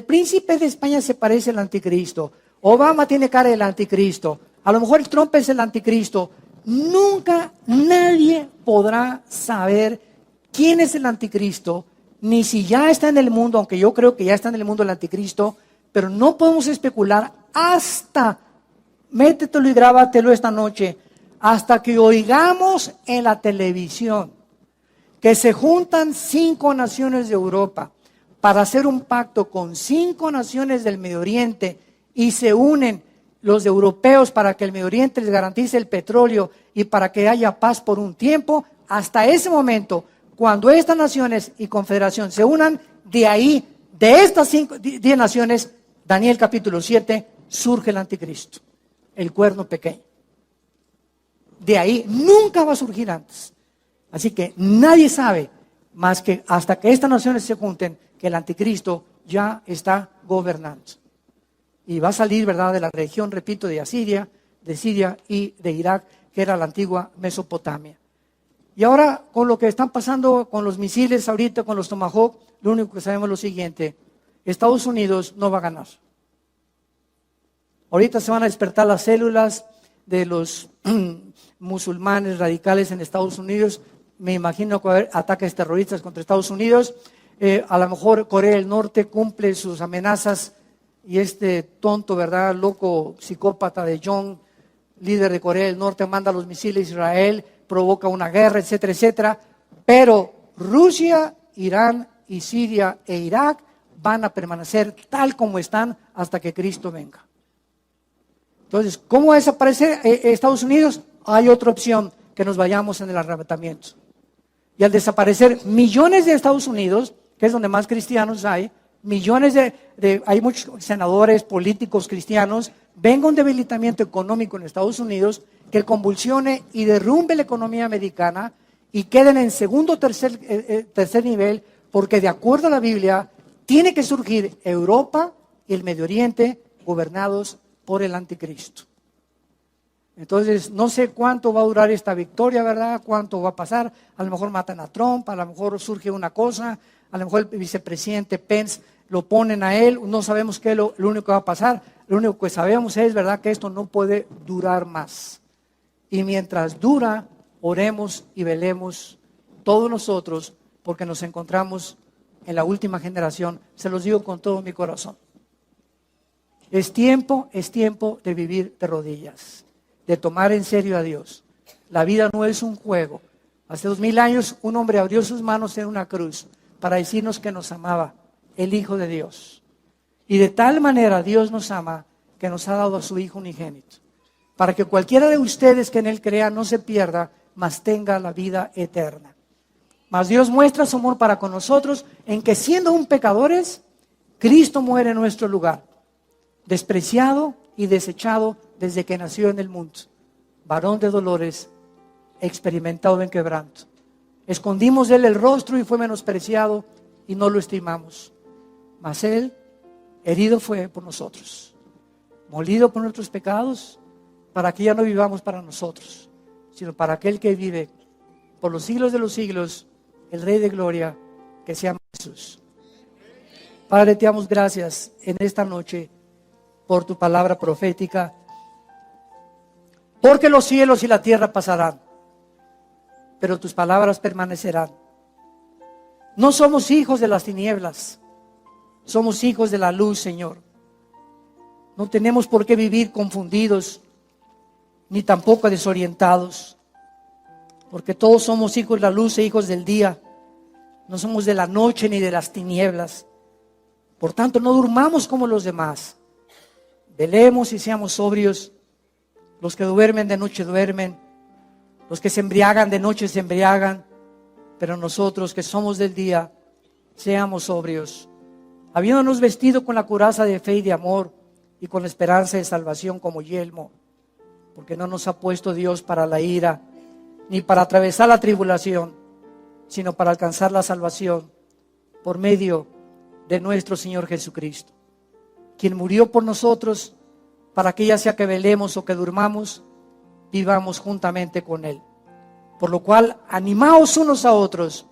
príncipe de España se parece al anticristo. Obama tiene cara del anticristo. A lo mejor Trump es el anticristo. Nunca nadie podrá saber quién es el anticristo, ni si ya está en el mundo, aunque yo creo que ya está en el mundo el anticristo, pero no podemos especular hasta, métetelo y grábatelo esta noche, hasta que oigamos en la televisión que se juntan 5 naciones de Europa para hacer un pacto con 5 naciones del Medio Oriente y se unen los europeos para que el Medio Oriente les garantice el petróleo y para que haya paz por un tiempo. Hasta ese momento, cuando estas naciones y confederación se unan, de ahí, de estas 10 naciones, Daniel capítulo 7, surge el anticristo, el cuerno pequeño. De ahí nunca va a surgir antes. Así que nadie sabe más que hasta que estas naciones se junten que el anticristo ya está gobernando. Y va a salir, ¿verdad?, de la región, repito, de Siria y de Irak, que era la antigua Mesopotamia. Y ahora, con lo que están pasando con los misiles ahorita, con los Tomahawk, lo único que sabemos es lo siguiente: Estados Unidos no va a ganar. Ahorita se van a despertar las células de los musulmanes radicales en Estados Unidos. Me imagino que va a haber ataques terroristas contra Estados Unidos. A lo mejor Corea del Norte cumple sus amenazas y este tonto, ¿verdad?, loco, psicópata de Jong, líder de Corea del Norte, manda los misiles a Israel, provoca una guerra, etcétera, etcétera. Pero Rusia, Irán y Siria e Irak van a permanecer tal como están hasta que Cristo venga. Entonces, ¿cómo va a desaparecer Estados Unidos? Hay otra opción, que nos vayamos en el arrebatamiento. Y al desaparecer millones de Estados Unidos, que es donde más cristianos hay, millones hay muchos senadores, políticos cristianos, venga un debilitamiento económico en Estados Unidos que convulsione y derrumbe la economía americana y queden en segundo o tercer nivel, porque de acuerdo a la Biblia, tiene que surgir Europa y el Medio Oriente gobernados por el anticristo. Entonces, no sé cuánto va a durar esta victoria, ¿verdad? Cuánto va a pasar. A lo mejor matan a Trump, a lo mejor surge una cosa, a lo mejor el vicepresidente Pence lo ponen a él, no sabemos qué es lo único que va a pasar. Lo único que sabemos es, ¿verdad?, que esto no puede durar más. Y mientras dura, oremos y velemos todos nosotros, porque nos encontramos en la última generación. Se los digo con todo mi corazón. Es tiempo de vivir de rodillas, de tomar en serio a Dios. La vida no es un juego. Hace 2000 años un hombre abrió sus manos en una cruz para decirnos que nos amaba, el Hijo de Dios. Y de tal manera Dios nos ama que nos ha dado a su Hijo unigénito, para que cualquiera de ustedes que en Él crea no se pierda, mas tenga la vida eterna. Mas Dios muestra su amor para con nosotros en que, siendo aún pecadores, Cristo muere en nuestro lugar, despreciado y desechado desde que nació en el mundo, varón de dolores, experimentado en quebranto. Escondimos de Él el rostro y fue menospreciado y no lo estimamos. Mas Él herido fue por nosotros, molido por nuestros pecados, para que ya no vivamos para nosotros, sino para aquel que vive por los siglos de los siglos, el Rey de Gloria, que se llama Jesús. Padre, te damos gracias en esta noche por tu palabra profética, porque los cielos y la tierra pasarán, pero tus palabras permanecerán. No somos hijos de las tinieblas, somos hijos de la luz, Señor. No tenemos por qué vivir confundidos, ni tampoco desorientados, porque todos somos hijos de la luz e hijos del día. No somos de la noche ni de las tinieblas. Por tanto, no durmamos como los demás. Velemos y seamos sobrios. Los que duermen de noche duermen, los que se embriagan de noche se embriagan, pero nosotros que somos del día, seamos sobrios, habiéndonos vestido con la coraza de fe y de amor y con la esperanza de salvación como yelmo, porque no nos ha puesto Dios para la ira, ni para atravesar la tribulación, sino para alcanzar la salvación por medio de nuestro Señor Jesucristo, quien murió por nosotros, para que ya sea que velemos o que durmamos, vivamos juntamente con Él. Por lo cual, animaos unos a otros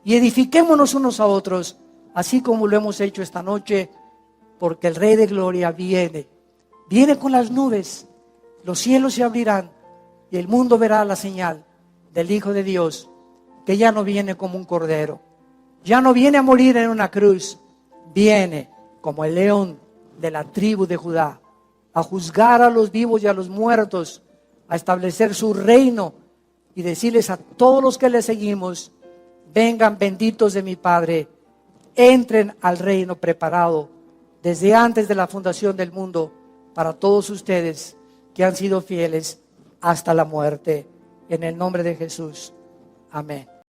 y edifiquémonos unos a otros, así como lo hemos hecho esta noche, porque el Rey de Gloria viene. Viene con las nubes, los cielos se abrirán y el mundo verá la señal del Hijo de Dios, que ya no viene como un cordero, ya no viene a morir en una cruz, viene como el león de la tribu de Judá, a juzgar a los vivos y a los muertos, a establecer su reino y decirles a todos los que le seguimos: vengan benditos de mi Padre, entren al reino preparado desde antes de la fundación del mundo para todos ustedes que han sido fieles hasta la muerte. En el nombre de Jesús. Amén.